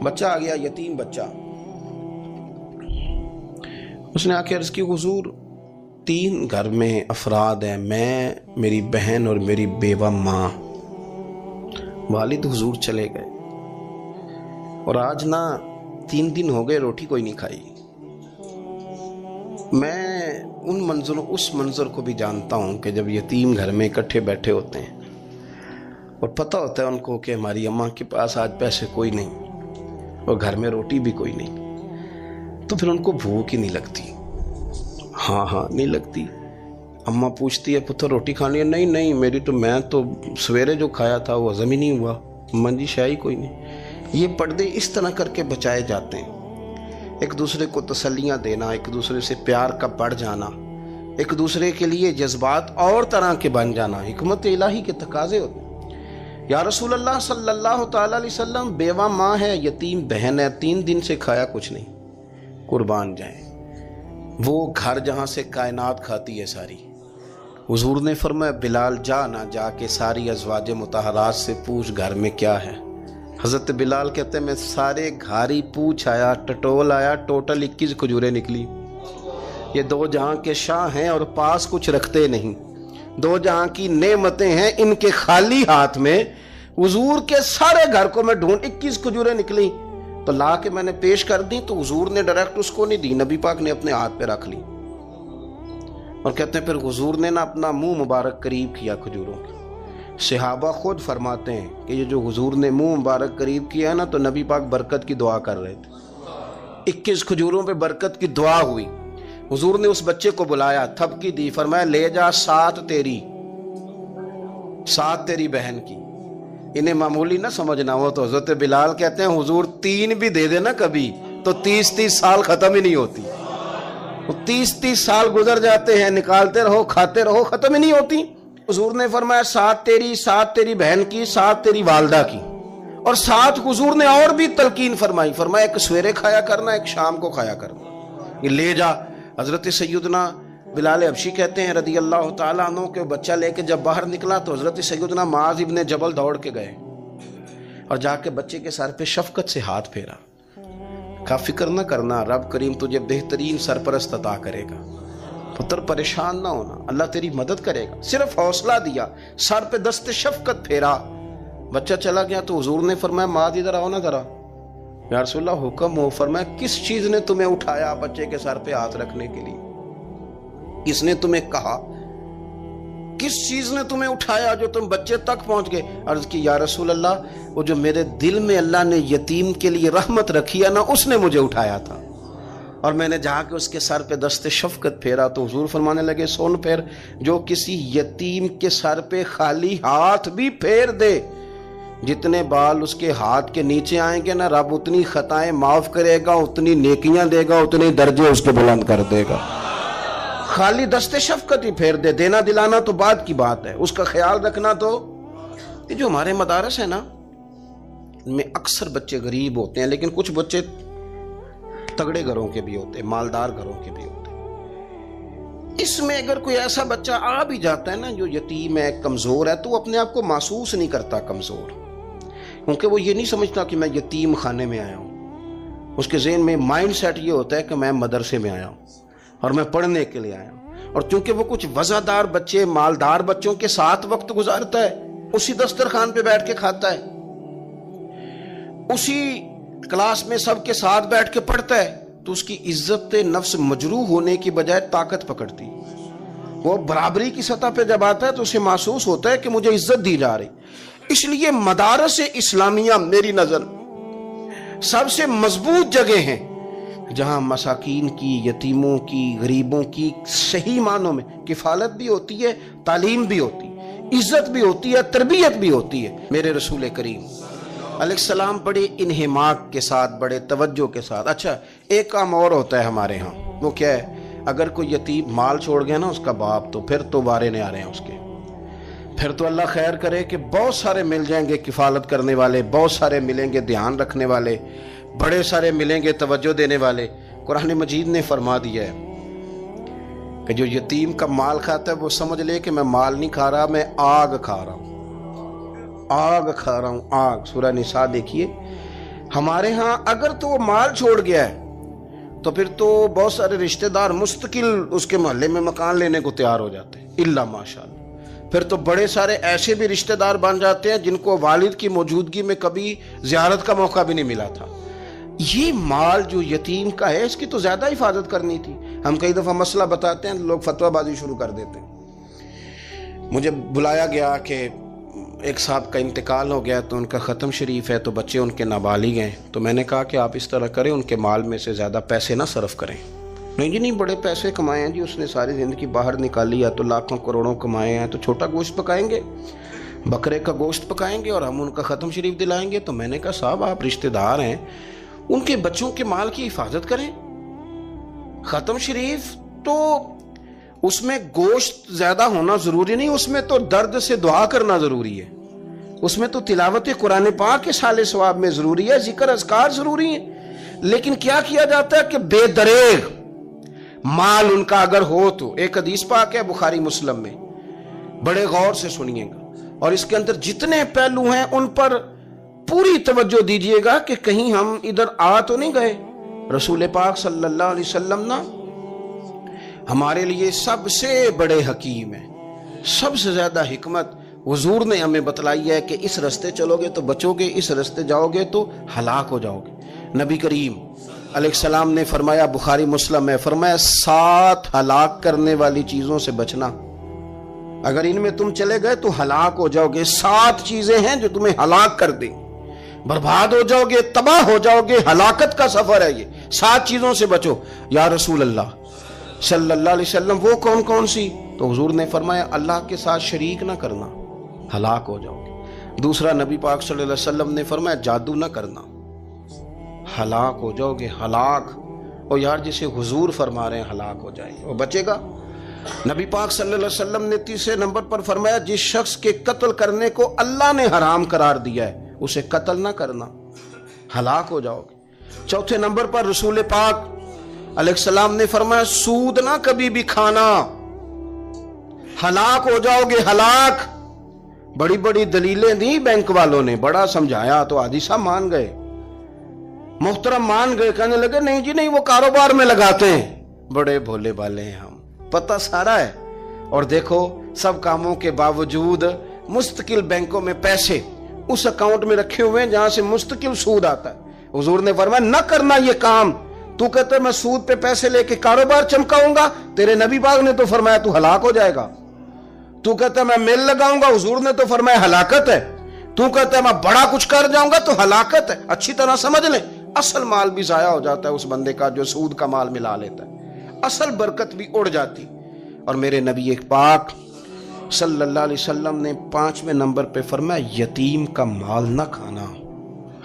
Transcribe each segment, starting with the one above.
بچہ آ گیا، یتیم بچہ. اس نے آ کے عرض کی حضور 3 گھر میں افراد ہیں، میں، میری بہن اور میری بیوہ ماں. والد حضور چلے گئے اور آج نا 3 دن ہو گئے روٹی کوئی نہیں کھائی. میں اس منظر کو بھی جانتا ہوں کہ جب یتیم گھر میں اکٹھے بیٹھے ہوتے ہیں اور پتہ ہوتا ہے ان کو کہ ہماری اماں کے پاس آج پیسے کوئی نہیں اور گھر میں روٹی بھی کوئی نہیں، تو پھر ان کو بھوک ہی نہیں لگتی. ہاں نہیں لگتی. اماں پوچھتی ہے پتر روٹی کھانی ہے؟ نہیں میں تو سویرے جو کھایا تھا وہ ہضم ہی نہیں ہوا. اماں جی شاہی کوئی نہیں. یہ پردے اس طرح کر کے بچائے جاتے ہیں. ایک دوسرے کو تسلیاں دینا، ایک دوسرے سے پیار کا بڑھ جانا، ایک دوسرے کے لیے جذبات اور طرح کے بن جانا حکمت الہی کے تقاضے ہوتے ہیں. یا رسول اللہ صلی اللہ تعالی علیہ وسلم بیوہ ماں ہے، یتیم بہن ہے، 3 دن سے کھایا کچھ نہیں. قربان جائیں وہ گھر جہاں سے کائنات کھاتی ہے ساری. حضور نے فرمایا بلال جا کے ساری ازواج مطہرات سے پوچھ گھر میں کیا ہے. حضرت بلال کہتے ہیں میں سارے گھاری پوچھ آیا، ٹٹول آیا، ٹوٹل 21 کھجوریں نکلی. یہ 2 جہاں کے شاہ ہیں اور پاس کچھ رکھتے نہیں، 2 جہاں کی نعمتیں ہیں، ان کے خالی ہاتھ میں حضور کے سارے گھر کو میں ڈھونڈ 21 کھجوریں نکلی تو لا کے میں نے پیش کر دی، تو حضور نے ڈائریکٹ اس کو نہیں دی، نبی پاک نے اپنے ہاتھ پہ رکھ لی. اور کہتے ہیں پھر حضور نے نا اپنا منہ مبارک قریب کیا کھجوروں کے. صحابہ خود فرماتے ہیں کہ یہ جو حضور نے منہ مبارک قریب کیا نا تو نبی پاک برکت کی دعا کر رہے تھے. 21 کھجوروں پہ برکت کی دعا ہوئی. حضور نے اس بچے کو بلایا، تھپکی دی، فرمایا لے جا 7 تیری بہن کی. انہیں معمولی نہ سمجھنا ہو تو حضرت بلال کہتے ہیں حضور 3 بھی دے دینا کبھی تو 30 سال ختم ہی نہیں ہوتی. 30 سال گزر جاتے ہیں، نکالتے رہو، کھاتے رہو، ختم ہی نہیں ہوتی. حضور نے فرمایا 7 تیری بہن کی، 7 تیری والدہ کی، اور 7 حضور نے اور بھی تلقین فرمائی. فرمایا ایک سویرے کھایا کرنا، ایک شام کو کھایا کرنا. یہ لے جا. حضرت سیدنا بلال حبشی کہتے ہیں رضی اللہ تعالیٰ عنہ کہ بچہ لے کے جب باہر نکلا تو حضرت سیدنا معاذ ابن جبل دوڑ کے گئے اور جا کے بچے کے سر پہ شفقت سے ہاتھ پھیرا. کا فکر نہ کرنا، رب کریم تجھے بہترین سرپرست عطا کرے گا، پتر پریشان نہ ہونا، اللہ تیری مدد کرے گا. صرف حوصلہ دیا، سر پہ دست شفقت پھیرا. بچہ چلا گیا تو حضور نے فرمایا معاذ ادھر آؤ نا ذرا. یا رسول اللہ حکم ہو. فرمایا کس چیز نے تمہیں اٹھایا بچے کے سر پہ ہاتھ رکھنے کے لیے؟ کس نے تمہیں کہا؟ کس چیز نے تمہیں اٹھایا جو تم بچے تک پہنچ گئے؟ عرض کی یا رسول اللہ وہ جو میرے دل میں اللہ نے یتیم کے لیے رحمت رکھی ہے نا اس نے مجھے اٹھایا تھا. اور میں نے جا کے اس کے سر پہ دست شفقت پھیرا تو حضور فرمانے لگے سن پھر، جو کسی یتیم کے سر پہ خالی ہاتھ بھی پھیر دے، جتنے بال اس کے ہاتھ کے نیچے آئیں گے نا رب اتنی خطائیں معاف کرے گا، اتنی نیکیاں دے گا، اتنے درجے اس کے بلند کر دے گا. خالی دست شفقت ہی پھیر دے. دینا دلانا تو بعد کی بات ہے، اس کا خیال رکھنا. تو یہ جو ہمارے مدارس ہیں نا ان میں اکثر بچے غریب ہوتے ہیں، لیکن کچھ بچے تگڑے گھروں کے بھی ہوتے ہیں، مالدار گھروں کے بھی ہوتے ہیں. اس میں اگر کوئی ایسا بچہ آ بھی جاتا ہے نا جو یتیم ہے، کمزور ہے، تو وہ اپنے آپ کو محسوس نہیں کرتا کمزور، کیونکہ وہ یہ نہیں سمجھتا کہ میں یتیم خانے میں آیا ہوں. اس کے ذہن میں مائنڈ سیٹ یہ ہوتا ہے کہ میں مدرسے میں آیا ہوں اور میں پڑھنے کے لیے آیا ہوں. اور چونکہ وہ کچھ وزادار بچے، مالدار بچوں کے ساتھ وقت گزارتا ہے، اسی دسترخوان پہ بیٹھ کے کھاتا ہے، اسی کلاس میں سب کے ساتھ بیٹھ کے پڑھتا ہے، تو اس کی عزت نفس مجروح ہونے کی بجائے طاقت پکڑتی. وہ برابری کی سطح پہ جب آتا ہے تو اسے محسوس ہوتا ہے کہ مجھے عزت دی جا رہی. اس لیے مدارس اسلامیہ میری نظر سب سے مضبوط جگہ ہیں جہاں مساکین کی، یتیموں کی، غریبوں کی صحیح معنوں میں کفالت بھی ہوتی ہے، تعلیم بھی ہوتی ہے، عزت بھی ہوتی ہے، تربیت بھی ہوتی ہے. میرے رسول کریم علیہ السلام بڑے انہماک کے ساتھ، بڑے توجہ کے ساتھ. اچھا ایک کام اور ہوتا ہے ہمارے ہاں، وہ کیا ہے؟ اگر کوئی یتیم مال چھوڑ گیا نا اس کا باپ، تو پھر تو بارے نہیں آ رہے ہیں اس کے. پھر تو اللہ خیر کرے کہ بہت سارے مل جائیں گے کفالت کرنے والے، بہت سارے ملیں گے دھیان رکھنے والے، بڑے سارے ملیں گے توجہ دینے والے. قرآن مجید نے فرما دیا ہے کہ جو یتیم کا مال کھاتا ہے وہ سمجھ لے کہ میں مال نہیں کھا رہا، میں آگ کھا رہا ہوں، آگ کھا رہا ہوں، آگ. سورہ نساء دیکھیے ہمارے ہاں اگر تو وہ مال چھوڑ گیا ہے تو پھر تو بہت سارے رشتہ دار مستقل اس کے محلے میں مکان لینے کو تیار ہو جاتے ہیں، الا ماشاءاللہ۔ پھر تو بڑے سارے ایسے بھی رشتہ دار بن جاتے ہیں جن کو والد کی موجودگی میں کبھی زیارت کا موقع بھی نہیں ملا تھا۔ یہ مال جو یتیم کا ہے اس کی تو زیادہ حفاظت کرنی تھی۔ ہم کئی دفعہ مسئلہ بتاتے ہیں، لوگ فتویٰ بازی شروع کر دیتے ہیں۔ مجھے بلایا گیا کہ ایک صاحب کا انتقال ہو گیا تو ان کا ختم شریف ہے، تو بچے ان کے نابالغ ہیں، تو میں نے کہا کہ آپ اس طرح کریں، ان کے مال میں سے زیادہ پیسے نہ صرف کریں۔ نہیں جی نہیں، بڑے پیسے کمائے ہیں جی، اس نے ساری زندگی باہر نکالی ہے تو لاکھوں کروڑوں کمائے ہیں، تو چھوٹا گوشت پکائیں گے، بکرے کا گوشت پکائیں گے اور ہم ان کا ختم شریف دلائیں گے۔ تو میں نے کہا صاحب آپ رشتہ دار ہیں، ان کے بچوں کے مال کی حفاظت کریں۔ ختم شریف تو اس میں گوشت زیادہ ہونا ضروری نہیں، اس میں تو درد سے دعا کرنا ضروری ہے، اس میں تو تلاوت قرآن پاک کے سال ثواب میں ضروری ہے، ذکر اذکار ضروری ہے۔ لیکن کیا کیا جاتا ہے کہ بے دریغ مال ان کا اگر ہو تو، ایک حدیث پاک ہے بخاری مسلم میں، بڑے غور سے سنیے گا اور اس کے اندر جتنے پہلو ہیں ان پر پوری توجہ دیجئے گا کہ کہیں ہم ادھر آ تو نہیں گئے۔ رسول پاک صلی اللہ علیہ وسلم نا ہمارے لیے سب سے بڑے حکیم ہیں، سب سے زیادہ حکمت حضور نے ہمیں بتلائی ہے کہ اس رستے چلو گے تو بچو گے، اس رستے جاؤ گے تو ہلاک ہو جاؤ گے۔ نبی کریم علیہ السلام نے فرمایا، بخاری مسلم میں فرمایا، 7 ہلاک کرنے والی چیزوں سے بچنا، اگر ان میں تم چلے گئے تو ہلاک ہو جاؤ گے۔ 7 چیزیں ہیں جو تمہیں ہلاک کر دیں، برباد ہو جاؤ گے، تباہ ہو جاؤ گے، ہلاکت کا سفر ہے یہ، 7 چیزوں سے بچو۔ یا رسول اللہ صلی اللہ علیہ وسلم وہ کون کون سی؟ تو حضور نے فرمایا اللہ کے ساتھ شریک نہ کرنا، ہلاک ہو جاؤ گے۔ دوسرا نبی پاک صلی اللہ علیہ وسلم نے فرمایا جادو نہ کرنا، ہلاک ہو جاؤ گے، ہلاک۔ اور یار جسے حضور فرما رہے ہیں ہلاک ہو جائے وہ بچے گا؟ نبی پاک صلی اللہ علیہ وسلم نے تیسرے نمبر پر فرمایا جس شخص کے قتل کرنے کو اللہ نے حرام قرار دیا ہے اسے قتل نہ کرنا، ہلاک ہو جاؤ گے۔ چوتھے نمبر پر رسول پاک علیہ السلام نے فرمایا سود نہ کبھی بھی کھانا، ہلاک ہو جاؤ گے، ہلاک۔ بڑی بڑی دلیلیں دی بینک والوں نے، بڑا سمجھایا تو حاجی صاحب مان گئے، محترم مان گئے، کہنے لگے نہیں جی نہیں وہ کاروبار میں لگاتے ہیں۔ بڑے بھولے بالے ہیں ہم، پتہ سارا ہے۔ اور دیکھو سب کاموں کے باوجود مستقل بینکوں میں پیسے اس اکاؤنٹ میں رکھے ہوئے ہیں جہاں سے مستقل سود آتا ہے۔ حضور نے فرمایا نہ کرنا یہ کام۔ تو کہتا ہے میں سود پہ پیسے لے کے کاروبار چمکاؤں گا، تیرے نبی پاک نے تو فرمایا تو ہلاک ہو جائے گا۔ تو کہتا ہے میں میل لگاؤں گا، حضور نے تو فرمایا ہلاکت ہے۔ تو کہتا ہے میں بڑا کچھ کر جاؤں گا تو ہلاکت ہے۔ اچھی طرح سمجھ لیں، اصل مال بھی ضائع ہو جاتا ہے اس بندے کا جو سود کا مال ملا لیتا ہے، اصل برکت بھی اڑ جاتی۔ اور میرے نبی پاک صلی اللہ علیہ وسلم نے 5ویں نمبر پہ فرمایا یتیم کا مال نہ کھانا،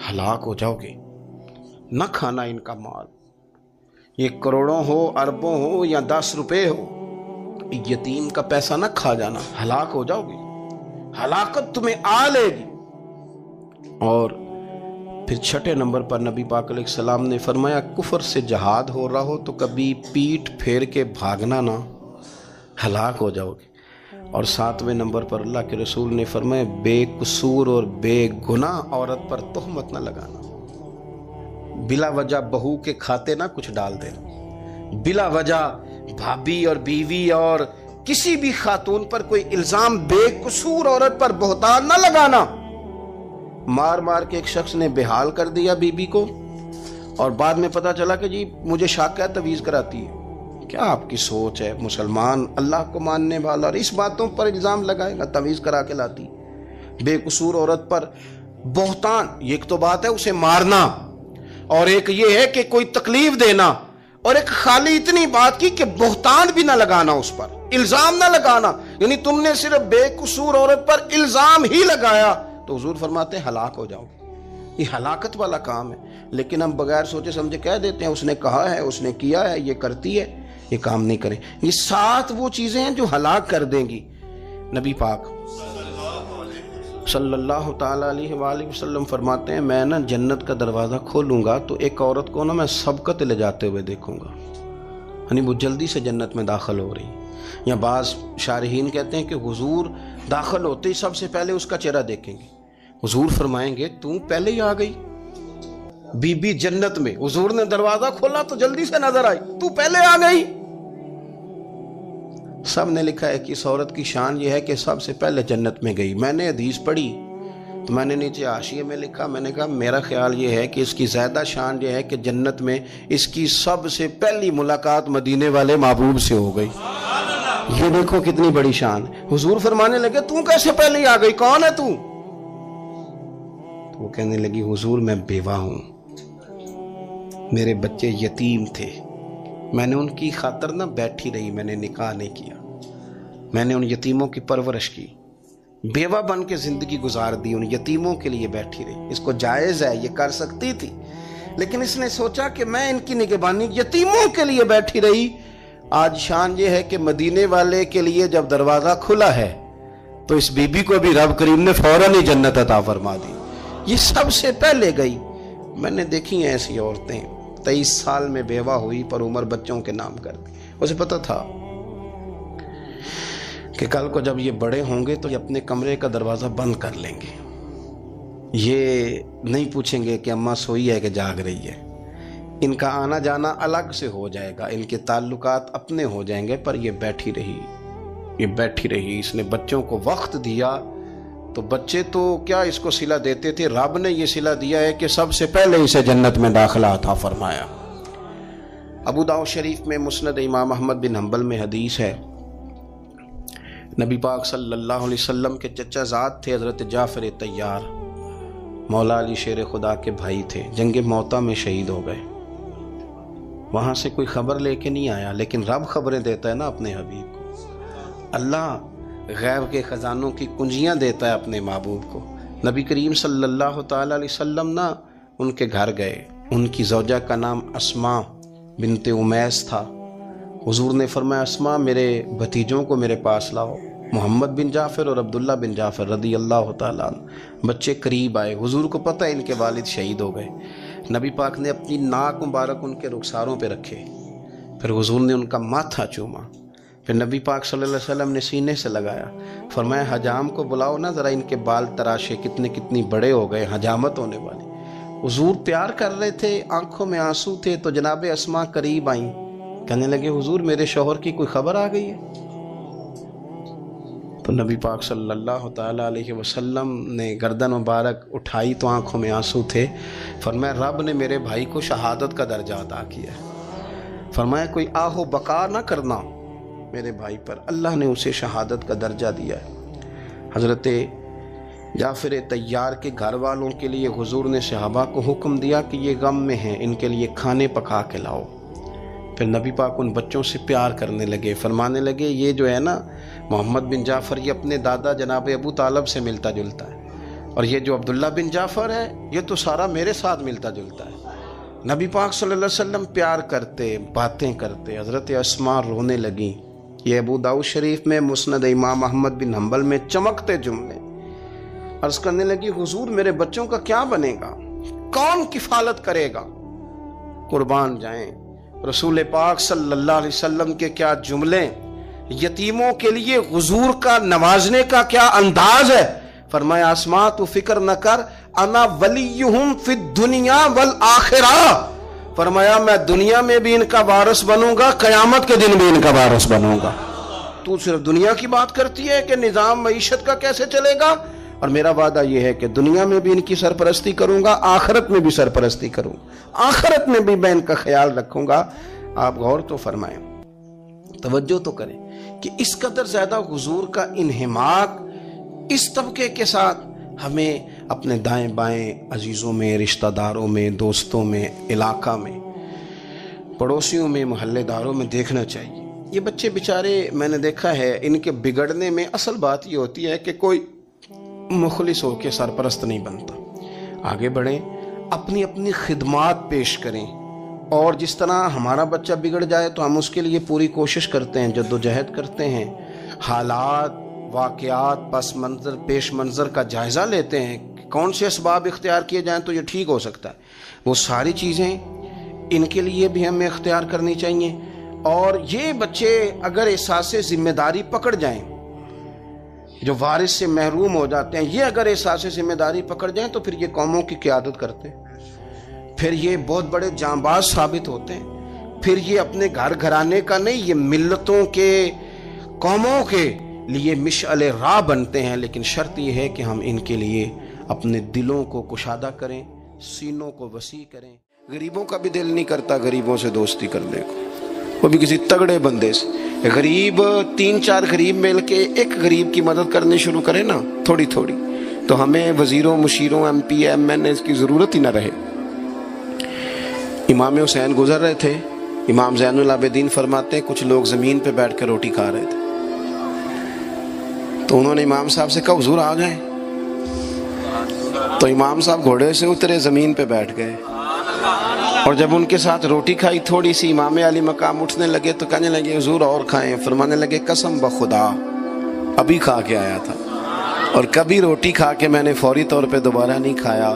ہلاک ہو جاؤ گے، نہ کھانا ان کا مال، یہ کروڑوں ہو، اربوں ہو یا 10 روپے ہو، یتیم کا پیسہ نہ کھا جانا، ہلاک ہو جاؤ گے، ہلاکت تمہیں آ لے گی۔ اور پھر 6 نمبر پر نبی پاک علیہ السلام نے فرمایا کفر سے جہاد ہو رہا ہو تو کبھی پیٹ پھیر کے بھاگنا نہ، ہلاک ہو جاؤ گے۔ اور 7ویں نمبر پر اللہ کے رسول نے فرمایا بے قصور اور بے گناہ عورت پر تہمت نہ لگانا، بلا وجہ بہو کے کھاتے نہ کچھ ڈال دینا، بلا وجہ بھابی اور بیوی اور کسی بھی خاتون پر کوئی الزام بے قصور عورت پر بہتان نہ لگانا۔ مار مار کے ایک شخص نے بحال کر دیا بیوی کو اور بعد میں پتا چلا کہ جی مجھے شک ہے تویز کراتی ہے۔ کیا آپ کی سوچ ہے؟ مسلمان اللہ کو ماننے والا اور اس باتوں پر الزام لگائے گا تویز کرا کے لاتی بے قصور عورت پر بہتان؟ ایک تو بات ہے اسے مارنا اور ایک یہ ہے کہ کوئی تکلیف دینا، اور ایک خالی اتنی بات کی کہ بہتان بھی نہ لگانا، اس پر الزام نہ لگانا، یعنی تم نے صرف بے قصور عورت پر الزام ہی لگایا تو حضور فرماتے ہیں ہلاک ہو جاؤ گے۔ یہ ہلاکت والا کام ہے، لیکن ہم بغیر سوچے سمجھے کہہ دیتے ہیں اس نے کہا ہے، اس نے کیا ہے، یہ کرتی ہے، یہ کام نہیں کریں۔ یہ 7 وہ چیزیں ہیں جو ہلاک کر دیں گی۔ نبی پاک صلی اللہ تعالیٰ علیہ وآلہ وسلم فرماتے ہیں میں نا جنت کا دروازہ کھولوں گا تو ایک عورت کو نا میں سبقت لے جاتے ہوئے دیکھوں گا، یعنی وہ جلدی سے جنت میں داخل ہو رہی۔ یا بعض شارحین کہتے ہیں کہ حضور داخل ہوتے ہی سب سے پہلے اس کا چہرہ دیکھیں گے، حضور فرمائیں گے تو پہلے ہی آ گئی، بی بی جنت میں، حضور نے دروازہ کھولا تو جلدی سے نظر آئی، تو پہلے آ گئی۔ سب نے لکھا ہے کہ اس عورت کی شان یہ ہے کہ سب سے پہلے جنت میں گئی۔ میں نے حدیث پڑھی تو میں نے نیچے حاشیے میں لکھا، میں نے کہا میرا خیال یہ ہے کہ اس کی زیادہ شان یہ ہے کہ جنت میں اس کی سب سے پہلی ملاقات مدینے والے محبوب سے ہو گئی۔ یہ دیکھو کتنی بڑی شان۔ حضور فرمانے لگے تو کیسے پہلے آ گئی، کون ہے تو وہ کہنے لگی حضور میں بیوہ ہوں، میرے بچے یتیم تھے، میں نے ان کی خاطر نہ بیٹھی رہی، میں نے نکاح نہیں کیا، میں نے ان یتیموں کی پرورش کی، بیوہ بن کے زندگی گزار دی، ان یتیموں کے لیے بیٹھی رہی۔ اس کو جائز ہے، یہ کر سکتی تھی، لیکن اس نے سوچا کہ میں ان کی نگہبانی یتیموں کے لیے بیٹھی رہی۔ آج شان یہ ہے کہ مدینے والے کے لیے جب دروازہ کھلا ہے تو اس بی بی کو بھی رب کریم نے فوراً ہی جنت عطا فرما دی، یہ سب سے پہلے گئی۔ میں نے دیکھی ہیں ایسی عورتیں 23 سال میں بیوہ ہوئی پر عمر بچوں کے نام کر دی۔ اسے پتہ تھا کہ کل کو جب یہ بڑے ہوں گے تو یہ اپنے کمرے کا دروازہ بند کر لیں گے، یہ نہیں پوچھیں گے کہ اماں سوئی ہے کہ جاگ رہی ہے، ان کا آنا جانا الگ سے ہو جائے گا، ان کے تعلقات اپنے ہو جائیں گے، پر یہ بیٹھی رہی۔ اس نے بچوں کو وقت دیا تو بچے تو کیا اس کو صلہ دیتے تھے، رب نے یہ صلہ دیا ہے کہ سب سے پہلے اسے جنت میں داخلہ عطا فرمایا۔ ابو داؤد شریف میں مسند امام احمد بن حنبل میں حدیث ہے، نبی پاک صلی اللہ علیہ وسلم کے چچا زاد تھے حضرت جعفر طیار، مولا علی شیر خدا کے بھائی تھے، جنگ موتا میں شہید ہو گئے۔ وہاں سے کوئی خبر لے کے نہیں آیا، لیکن رب خبریں دیتا ہے نا اپنے حبیب کو، اللہ غیب کے خزانوں کی کنجیاں دیتا ہے اپنے محبوب کو۔ نبی کریم صلی اللہ تعالی علیہ وسلم نا ان کے گھر گئے، ان کی زوجہ کا نام اسماء بنت امیس تھا۔ حضور نے فرمایا اسماء میرے بھتیجوں کو میرے پاس لاؤ، محمد بن جعفر اور عبداللہ بن جعفر رضی اللہ تعالیٰ عنہ۔ بچے قریب آئے، حضور کو پتہ ان کے والد شہید ہو گئے، نبی پاک نے اپنی ناک مبارک ان کے رخساروں پہ رکھے، پھر حضور نے ان کا ماتھا چوما، پھر نبی پاک صلی اللہ علیہ وسلم نے سینے سے لگایا، فرمایا حجام کو بلاؤ نا ذرا، ان کے بال تراشے کتنی بڑے ہو گئے، حجامت ہونے والی۔ حضور پیار کر رہے تھے، آنکھوں میں آنسو تھے، تو جناب اسماء قریب آئیں، کہنے لگے حضور میرے شوہر کی کوئی خبر آ گئی ہے؟ تو نبی پاک صلی اللہ تعالیٰ علیہ وسلم نے گردن مبارک اٹھائی تو آنکھوں میں آنسو تھے، فرمایا رب نے میرے بھائی کو شہادت کا درجہ عطا کیا ہے، فرمایا کوئی آہ و بقا نہ کرنا میرے بھائی پر، اللہ نے اسے شہادت کا درجہ دیا ہے۔ حضرت جعفر طیار کے گھر والوں کے لیے حضور نے صحابہ کو حکم دیا کہ یہ غم میں ہیں، ان کے لیے کھانے پکا کے لاؤ۔ پھر نبی پاک ان بچوں سے پیار کرنے لگے، فرمانے لگے یہ جو ہے نا محمد بن جعفر یہ اپنے دادا جناب ابو طالب سے ملتا جلتا ہے، اور یہ جو عبداللہ بن جعفر ہے یہ تو سارا میرے ساتھ ملتا جلتا ہے۔ نبی پاک صلی اللہ علیہ وسلم پیار کرتے، باتیں کرتے، حضرت اسماء رونے لگیں۔ یہ ابو داؤد شریف میں مسند امام احمد بن حنبل میں چمکتے جملے، عرض کرنے لگی حضور میرے بچوں کا کیا بنے گا، کون کفالت کرے گا؟ قربان جائیں رسول پاک صلی اللہ علیہ وسلم کے کیا جملے، یتیموں کے لیے حضور کا نوازنے کا کیا انداز ہے۔ فرمایا اسماء تو فکر نہ کر، انا ولیہم فی الدنیا والآخرہ، فرمایا میں دنیا میں بھی ان کا وارث بنوں گا، قیامت کے دن بھی ان کا وارث بنوں گا۔ تو صرف دنیا کی بات کرتی ہے کہ نظام معیشت کا کیسے چلے گا، اور میرا وعدہ یہ ہے کہ دنیا میں بھی ان کی سرپرستی کروں گا، آخرت میں بھی سرپرستی کروں، آخرت میں بھی میں ان کا خیال رکھوں گا۔ آپ غور تو فرمائیں، توجہ تو کریں کہ اس قدر زیادہ حضور کا انہماک اس طبقے کے ساتھ ہمیں اپنے دائیں بائیں عزیزوں میں، رشتہ داروں میں، دوستوں میں، علاقہ میں، پڑوسیوں میں، محلے داروں میں دیکھنا چاہیے۔ یہ بچے بیچارے میں نے دیکھا ہے، ان کے بگڑنے میں اصل بات یہ ہوتی ہے کہ کوئی مخلص ہو کے سرپرست نہیں بنتا۔ آگے بڑھیں، اپنی اپنی خدمات پیش کریں، اور جس طرح ہمارا بچہ بگڑ جائے تو ہم اس کے لیے پوری کوشش کرتے ہیں، جد و جہد کرتے ہیں، حالات، واقعات، پس منظر، پیش منظر کا جائزہ لیتے ہیں کہ کون سے اسباب اختیار کیے جائیں تو یہ ٹھیک ہو سکتا ہے۔ وہ ساری چیزیں ان کے لیے بھی ہمیں اختیار کرنی چاہیے، اور یہ بچے اگر احساس ذمہ داری پکڑ جائیں، جو وارث سے محروم ہو جاتے ہیں، یہ اگر احساس ذمہ داری پکڑ جائیں تو پھر یہ قوموں کی قیادت کرتے ہیں۔ پھر یہ بہت بڑے جانباز ثابت ہوتے ہیں، پھر یہ اپنے گھر گھرانے کا نہیں، یہ ملتوں کے، قوموں کے لیے مشعل راہ بنتے ہیں۔ لیکن شرط یہ ہے کہ ہم ان کے لیے اپنے دلوں کو کشادہ کریں، سینوں کو وسیع کریں۔ غریبوں کا بھی دل نہیں کرتا غریبوں سے دوستی کرنے کو، وہ بھی کسی تگڑے بندے سے۔ غریب 3-4 غریب مل کے ایک غریب کی مدد کرنی شروع کرے نا تھوڑی تھوڑی، تو ہمیں وزیروں، مشیروں، ایم پی، ایم این اے کی ضرورت ہی نہ رہے۔ امام حسین گزر رہے تھے، امام زین العابدین فرماتے ہیں کچھ لوگ زمین پہ بیٹھ کے روٹی کھا رہے تھے، تو انہوں نے امام صاحب سے کہا حضور آ جائیں، تو امام صاحب گھوڑے سے اترے، زمین پہ بیٹھ گئے، اور جب ان کے ساتھ روٹی کھائی تھوڑی سی، امام علی مقام اٹھنے لگے تو کہنے لگے حضور اور کھائیں، فرمانے لگے قسم بخدا ابھی کھا کے آیا تھا، اور کبھی روٹی کھا کے میں نے فوری طور پہ دوبارہ نہیں کھایا،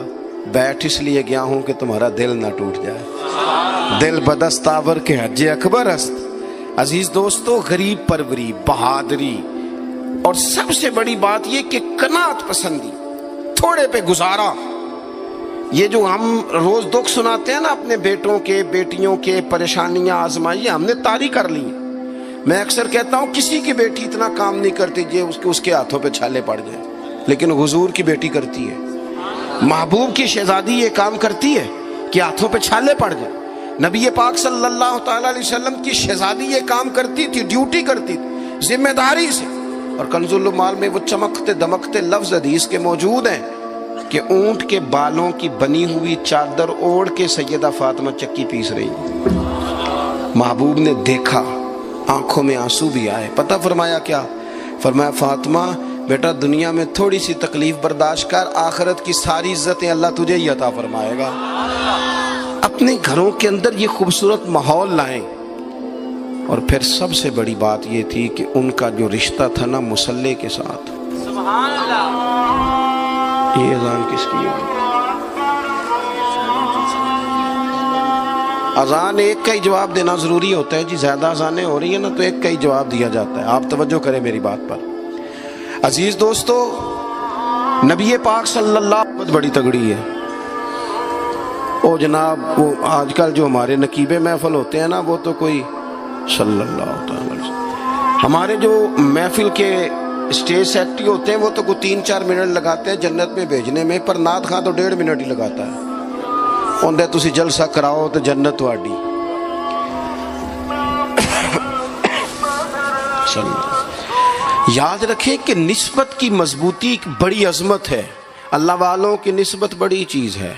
بیٹھ اس لیے گیا ہوں کہ تمہارا دل نہ ٹوٹ جائے، دل بدستاور کے حج اکبر است۔ عزیز دوستو، غریب پروری، بہادری، اور سب سے بڑی بات یہ کہ قناعت پسندی، تھوڑے پہ گزارا۔ یہ جو ہم روز دکھ سناتے ہیں نا اپنے بیٹوں کے، بیٹیوں کے، پریشانیاں، آزمائیاں ہم نے طاری کر لی ہیں۔ میں اکثر کہتا ہوں کسی کی بیٹی اتنا کام نہیں کرتی اس کے ہاتھوں پہ چھالے پڑ جائیں، لیکن حضور کی بیٹی کرتی ہے، محبوب کی شہزادی یہ کام کرتی ہے کہ ہاتھوں پہ چھالے پڑ جائیں۔ نبی پاک صلی اللہ تعالیٰ علیہ وسلم کی شہزادی یہ کام کرتی تھی، ڈیوٹی کرتی تھی ذمہ داری سے۔ اور کنز المال میں وہ چمکتے دمکتے لفظ حدیث کے موجود ہیں کہ اونٹ کے بالوں کی بنی ہوئی چادر اوڑھ کے سیدہ فاطمہ چکی پیس رہی، محبوب نے دیکھا، آنکھوں میں آنسو بھی آئے، پتہ فرمایا کیا؟ فرمایا فاطمہ بیٹا دنیا میں تھوڑی سی تکلیف برداشت کر، آخرت کی ساری عزتیں اللہ تجھے ہی عطا فرمائے گا۔ اپنے گھروں کے اندر یہ خوبصورت ماحول لائیں۔ اور پھر سب سے بڑی بات یہ تھی کہ ان کا جو رشتہ تھا نا مصلی کے ساتھ، سبحان اللہ، یہ اذان کس کی ہے؟ اذان ایک کا ہی جواب دینا ضروری ہوتا ہے جی، زیادہ اذانیں ہو رہی ہیں نا تو ایک کا ہی جواب دیا جاتا ہے، آپ توجہ کریں میری بات پر۔ عزیز دوستو، نبی پاک صلی اللہ علیہ وسلم بہت بڑی تگڑی ہے۔ او جناب، وہ آج کل جو ہمارے نقیبے محفل ہوتے ہیں نا، وہ تو کوئی صلی اللہ علیہ وسلم، ہمارے جو محفل کے اسٹیج سیکٹری ہوتے ہیں وہ تو کوئی 3-4 منٹ لگاتے ہیں جنت میں بھیجنے میں، پر نعت خواں تو 1.5 منٹ ہی لگاتا ہے، اندر تسی جلسہ کراؤ تو جنت تواڈی۔ یاد رکھیں کہ نسبت کی مضبوطی ایک بڑی عظمت ہے، اللہ والوں کی نسبت بڑی چیز ہے،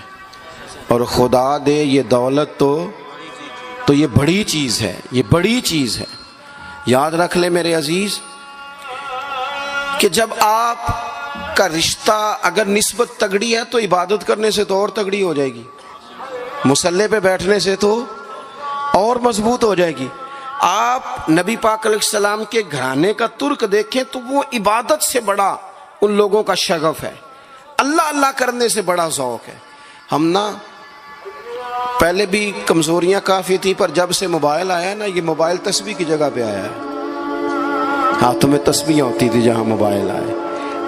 اور خدا دے یہ دولت تو یہ بڑی چیز ہے، یہ بڑی چیز ہے۔ یاد رکھ لے میرے عزیز کہ جب آپ کا رشتہ اگر نسبت تگڑی ہے تو عبادت کرنے سے تو اور تگڑی ہو جائے گی، مصلی پہ بیٹھنے سے تو اور مضبوط ہو جائے گی۔ آپ نبی پاک علیہ السلام کے گھرانے کا ترک دیکھیں تو وہ عبادت سے بڑا ان لوگوں کا شغف ہے، اللہ اللہ کرنے سے بڑا ذوق ہے۔ ہم نا پہلے بھی کمزوریاں کافی تھیں، پر جب سے موبائل آیا نا، یہ موبائل تسبیح کی جگہ پہ آیا ہے، ہاتھوں میں تسبیح ہوتی تھی جہاں موبائل آئے۔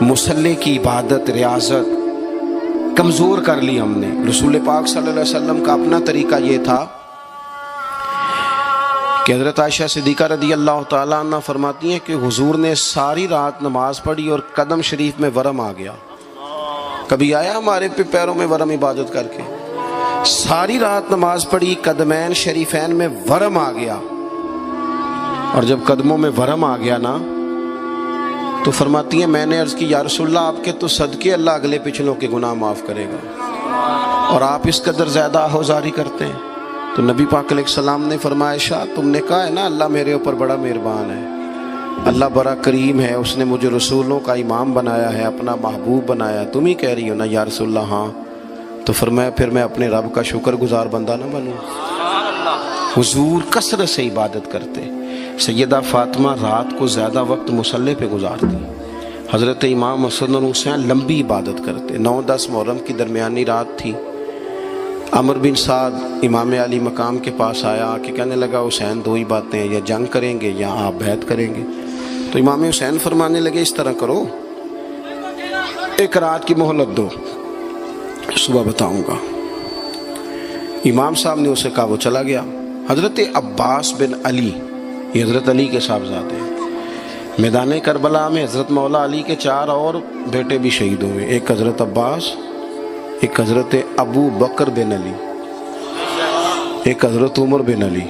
مصلی کی عبادت، ریاضت کمزور کر لی ہم نے۔ رسول پاک صلی اللہ علیہ وسلم کا اپنا طریقہ یہ تھا کہ حضرت عائشہ صدیقہ رضی اللہ تعالیٰ عنہ فرماتی ہیں کہ حضور نے ساری رات نماز پڑھی اور قدم شریف میں ورم آ گیا۔ کبھی آیا ہمارے پہ پیروں میں ورم عبادت کر کے؟ ساری رات نماز پڑھی، قدمین شریفین میں ورم آ گیا، اور جب قدموں میں ورم آ گیا نا تو فرماتی ہیں میں نے عرض کی یا رسول اللہ آپ کے تو صدقے اللہ اگلے پچھلوں کے گناہ معاف کرے گا، اور آپ اس قدر زیادہ آہوزاری کرتے ہیں۔ تو نبی پاک علیہ السلام نے فرمایا عائشہ تم نے کہا ہے نا اللہ میرے اوپر بڑا مہربان ہے، اللہ بڑا کریم ہے، اس نے مجھے رسولوں کا امام بنایا ہے، اپنا محبوب بنایا ہے، تم ہی کہہ رہی ہو نا یا رسول اللہ؟ ہاں۔ تو فرمایا پھر میں اپنے رب کا شکر گزار بندہ نہ بنوں؟ حضور کثرت سے عبادت کرتے، سیدہ فاطمہ رات کو زیادہ وقت مصلی پہ گزارتی، حضرت امام حسن اور حسین لمبی عبادت کرتے۔ 9-10 محرم کی درمیانی رات تھی، عمر بن سعد امام علی مقام کے پاس آیا، آ کے کہنے لگا حسین دو ہی باتیں ہیں، یا جنگ کریں گے یا آپ بیعت کریں گے۔ تو امام حسین فرمانے لگے اس طرح کرو، ایک رات کی مہلت دو، صبح بتاؤں گا۔ امام صاحب نے اسے کہا، وہ چلا گیا۔ حضرت عباس بن علی، یہ حضرت علی کے صاحبزادے ہیں، میدان کربلا میں حضرت مولا علی کے 4 اور بیٹے بھی شہید ہوئے، ایک حضرت عباس، ایک حضرت ابو بکر بن علی، ایک حضرت عمر بن علی،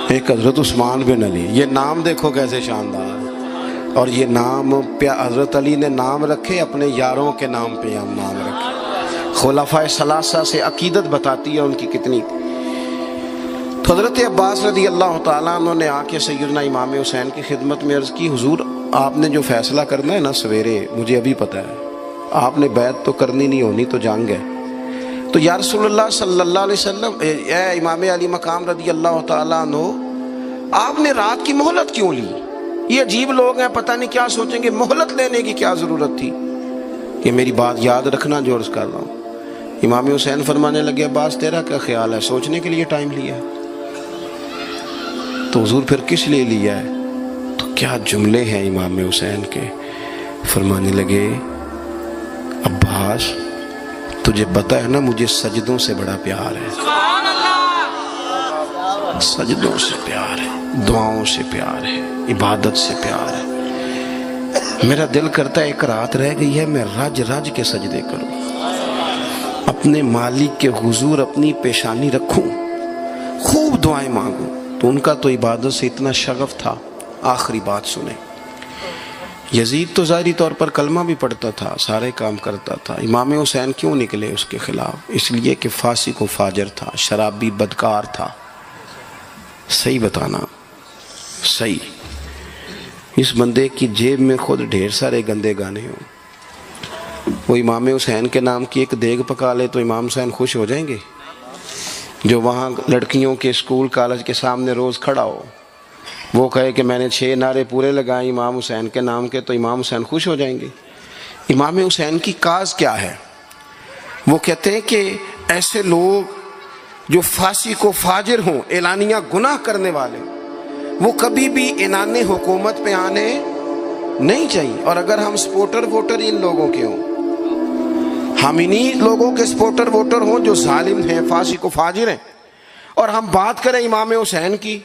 ایک حضرت عثمان بن علی۔ یہ نام دیکھو کیسے شاندار، اور یہ نام حضرت علی نے نام رکھے اپنے یاروں کے نام پہ، ہم نام رکھے۔ خلفائے ثلاثہ سے عقیدت بتاتی ہے ان کی کتنی۔ تو حضرت عباس رضی اللہ تعالیٰ عنہ نے آ کے سیدنا امام حسین کی خدمت میں عرض کی، حضور آپ نے جو فیصلہ کرنا ہے نا سویرے، مجھے ابھی پتہ ہے، آپ نے بیعت تو کرنی نہیں، ہونی تو جنگ ہے۔ تو یا رسول اللہ صلی اللہ علیہ وسلم، اے امام علی مقام رضی اللہ تعالیٰ عنہ، آپ نے رات کی مہلت کیوں لی؟ یہ عجیب لوگ ہیں، پتہ نہیں کیا سوچیں گے، مہلت لینے کی کیا ضرورت تھی؟ کہ میری بات یاد رکھنا جو عرض کر رہا ہوں۔ امام حسین فرمانے لگے، عباس تیرا کیا خیال ہے؟ سوچنے کے لیے ٹائم لیا ہے تو حضور پھر کس لیے لیا ہے؟ تو کیا جملے ہیں امام حسین کے، فرمانے لگے، عباس تجھے پتا ہے نا مجھے سجدوں سے بڑا پیار ہے، سجدوں سے پیار ہے، دعاؤں سے پیار ہے، عبادت سے پیار ہے۔ میرا دل کرتا ہے ایک رات رہ گئی ہے میں رج رج کے سجدے کروں، اپنے مالک کے حضور اپنی پیشانی رکھوں، خوب دعائیں مانگوں۔ تو ان کا تو عبادت سے اتنا شغف تھا۔ آخری بات سنیں، یزید تو ظاہری طور پر کلمہ بھی پڑھتا تھا، سارے کام کرتا تھا، امام حسین کیوں نکلے اس کے خلاف؟ اس لیے کہ فاسق و فاجر تھا، شرابی بدکار تھا۔ صحیح بتانا، صحیح، اس بندے کی جیب میں خود ڈھیر سارے گندے گانے ہوں، وہ امام حسین کے نام کی ایک دیگ پکا لے تو امام حسین خوش ہو جائیں گے؟ جو وہاں لڑکیوں کے اسکول کالج کے سامنے روز کھڑا ہو، وہ کہے کہ میں نے 6 نعرے پورے لگائے امام حسین کے نام کے، تو امام حسین خوش ہو جائیں گے؟ امام حسین کی کاز کیا ہے؟ وہ کہتے ہیں کہ ایسے لوگ جو فاسق و فاجر ہوں، اعلانیہ گناہ کرنے والے، وہ کبھی بھی عنان حکومت پہ آنے نہیں چاہیے۔ اور اگر ہم سپورٹر ووٹر ان لوگوں کے ہوں، ہم انہی لوگوں کے سپورٹر ووٹر ہوں جو ظالم ہیں، فاسق و فاجر ہیں، اور ہم بات کریں امام حسین کی،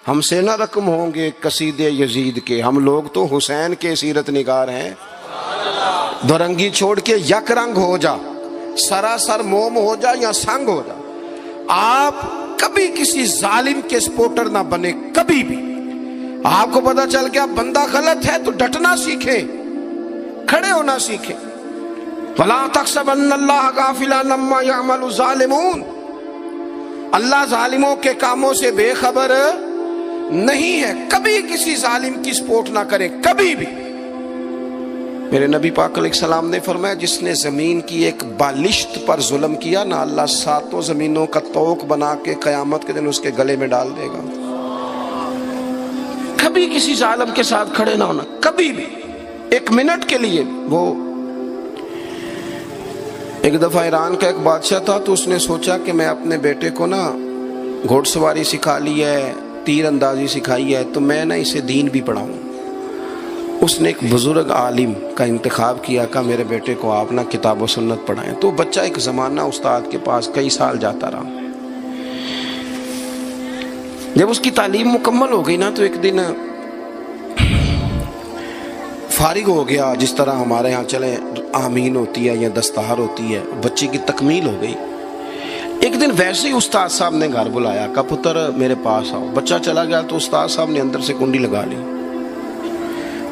ہم سے نہ رقم ہوں گے قصید یزید کے، ہم لوگ تو حسین کے سیرت نگار ہیں۔ دورنگی چھوڑ کے یک رنگ ہو جا، سراسر موم ہو جا یا سنگ ہو جا، آپ کبھی کسی ظالم کے سپورٹر نہ بنے، کبھی بھی۔ آپ کو پتا چل گیا بندہ غلط ہے تو ڈٹنا سیکھیں، کھڑے ہونا سیکھیں۔ وَلَا تَحْسَبَنَّ اللَّهَ غَافِلًا عَمَّا يَعْمَلُ الظَّالِمُونَ، اللہ ظالموں کے کاموں سے بے خبر نہیں ہے۔ کبھی کسی ظالم کی سپورٹ نہ کریں، کبھی بھی۔ میرے نبی پاک علیہ السلام نے فرمایا جس نے زمین کی ایک بالشت پر ظلم کیا نا، اللہ 7 زمینوں کا طوق بنا کے قیامت کے دن اس کے گلے میں ڈال دے گا۔ کبھی کسی ظالم کے ساتھ کھڑے نہ ہونا، کبھی بھی، ایک منٹ کے لیے۔ وہ ایک دفعہ ایران کا ایک بادشاہ تھا، تو اس نے سوچا کہ میں اپنے بیٹے کو نا گھوڑ سواری سکھا لی ہے، تیر اندازی سکھائی ہے، تو میں نا اسے دین بھی پڑھاؤں۔ اس نے ایک بزرگ عالم کا انتخاب کیا، کہا میرے بیٹے کو آپ نا کتاب و سنت پڑھائیں۔ تو بچہ ایک زمانہ استاد کے پاس کئی سال جاتا رہا۔ جب اس کی تعلیم مکمل ہو گئی نا، تو ایک دن فارغ ہو گیا، جس طرح ہمارے ہاں چلے آمین ہوتی ہے یا دستار ہوتی ہے، بچے کی تکمیل ہو گئی۔ ایک دن ویسے ہی استاد صاحب نے گھر بلایا، کہا پتر میرے پاس آؤ۔ بچہ چلا گیا تو استاد صاحب نے اندر سے کنڈی لگا لی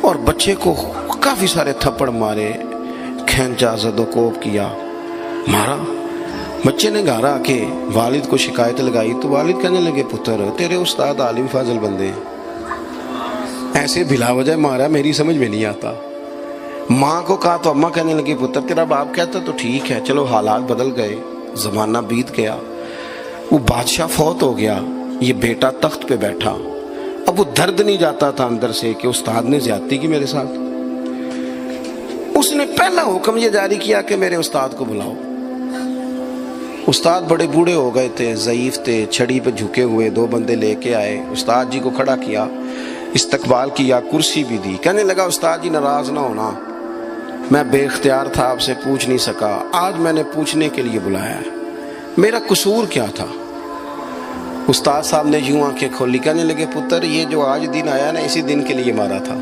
اور بچے کو کافی سارے تھپڑ مارے، کھینچا، زد و کوب کیا، مارا۔ بچے نے گھر آ کے والد کو شکایت لگائی تو والد کہنے لگے پتر تیرے استاد عالم فاضل بندے ہیں، ایسے بلا وجہ مارا، میری سمجھ میں نہیں آتا۔ ماں کو کہا تو اماں کہنے لگی پتر تیرا باپ کہتا تو ٹھیک ہے، چلو حالات بدل گئے، زمانہ بیت گیا، وہ بادشاہ فوت ہو گیا، یہ بیٹا تخت پہ بیٹھا۔ اب وہ درد نہیں جاتا تھا اندر سے کہ استاد نے زیادتی کی میرے ساتھ۔ اس نے پہلا حکم یہ جاری کیا کہ میرے استاد کو بلاؤ۔ استاد بڑے بوڑھے ہو گئے تھے، ضعیف تھے، چھڑی پہ جھکے ہوئے، 2 بندے لے کے آئے، استاد جی کو کھڑا کیا، استقبال کیا، کرسی بھی دی۔ کہنے لگا استاد جی ناراض نہ ہونا، میں بے اختیار تھا، آپ سے پوچھ نہیں سکا، آج میں نے پوچھنے کے لیے بلایا ہے، میرا قصور کیا تھا؟ استاد صاحب نے یوں آنکھیں کھولی، کہنے لگے پتر یہ جو آج دن آیا نا اسی دن کے لیے مارا تھا،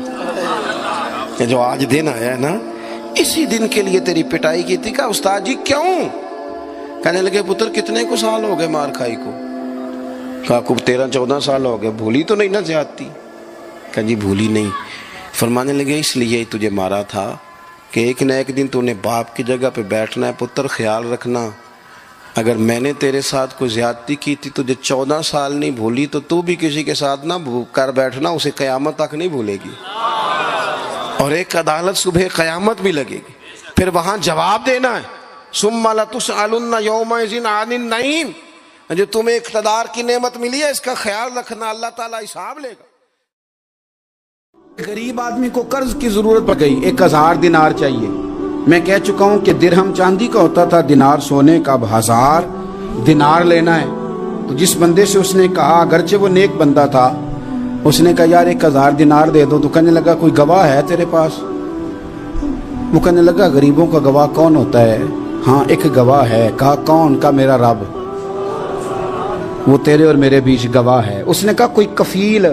یہ جو آج دن آیا نا اسی دن کے لیے تیری پٹائی کی تھی۔ کہا استاد جی کیوں؟ کہنے لگے پتر کتنے کو سال ہو گئے مار کھائی کو؟ کہا کو 13-14 سال ہو گئے، بھولی تو نہیں نا زیادتی؟ کہا جی بھولی نہیں۔ فرمانے لگے اس لیے تجھے مارا تھا کہ ایک نہ ایک دن تو نے باپ کی جگہ پہ بیٹھنا ہے، پتر خیال رکھنا اگر میں نے تیرے ساتھ کوئی زیادتی کی تھی تجھے 14 سال نہیں بھولی تو بھی کسی کے ساتھ نہ کر بیٹھنا، اسے قیامت تک نہیں بھولے گی، اور ایک عدالت صبح قیامت بھی لگے گی، پھر وہاں جواب دینا ہے ثم لتسألن یومئذ عن النعیم۔ جو تمہیں اقتدار کی نعمت ملی ہے اس کا خیال رکھنا، اللہ تعالیٰ حساب لے گا۔ غریب آدمی کو قرض کی ضرورت پڑ گئی، 1000 دینار چاہیے۔ میں کہہ چکا ہوں کہ درہم چاندی کا ہوتا تھا، دینار سونے کا، اب 1000 دینار لینا ہے۔ تو جس بندے سے اس نے کہا، اگرچہ وہ نیک بندہ تھا، اس نے کہا یار 1000 دینار دے دو، تو کہنے لگا کوئی گواہ ہے تیرے پاس؟ وہ کہنے لگا غریبوں کا گواہ کون ہوتا ہے؟ ہاں ایک گواہ ہے۔ کہا کون؟ کہا میرا رب، وہ تیرے اور میرے بیچ گواہ ہے۔ اس نے کہا کوئی کفیل،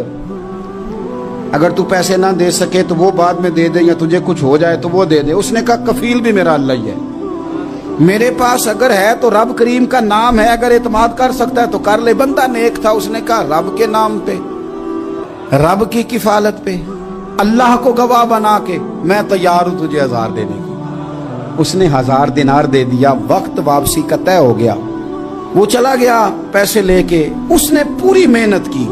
اگر تو پیسے نہ دے سکے تو وہ بعد میں دے دے، یا تجھے کچھ ہو جائے تو وہ دے دے۔ اس نے کہا کفیل بھی میرا اللہ ہی ہے، میرے پاس اگر ہے تو رب کریم کا نام ہے، اگر اعتماد کر سکتا ہے تو کر لے۔ بندہ نیک تھا، اس نے کہا رب کے نام پہ، رب کی کفالت پہ، اللہ کو گواہ بنا کے میں تیار ہوں تجھے 1000 دینے کی۔ اس نے 1000 دینار دے دیا، وقت واپسی کا طے ہو گیا، وہ چلا گیا پیسے لے کے۔ اس نے پوری محنت کی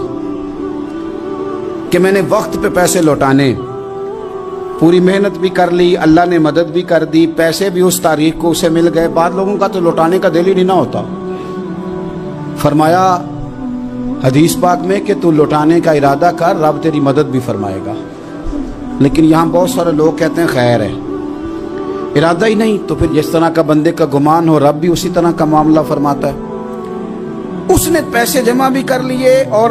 کہ میں نے وقت پہ پیسے لوٹانے، پوری محنت بھی کر لی، اللہ نے مدد بھی کر دی، پیسے بھی اس تاریخ کو اسے مل گئے۔ بعد لوگوں کا تو لوٹانے کا دل ہی نہیں نہ ہوتا۔ فرمایا حدیث پاک میں کہ تو لوٹانے کا ارادہ کر، رب تیری مدد بھی فرمائے گا۔ لیکن یہاں بہت سارے لوگ کہتے ہیں خیر ہے، ارادہ ہی نہیں، تو پھر جس طرح کا بندے کا گمان ہو رب بھی اسی طرح کا معاملہ فرماتا ہے۔ اس نے پیسے جمع بھی کر لیے اور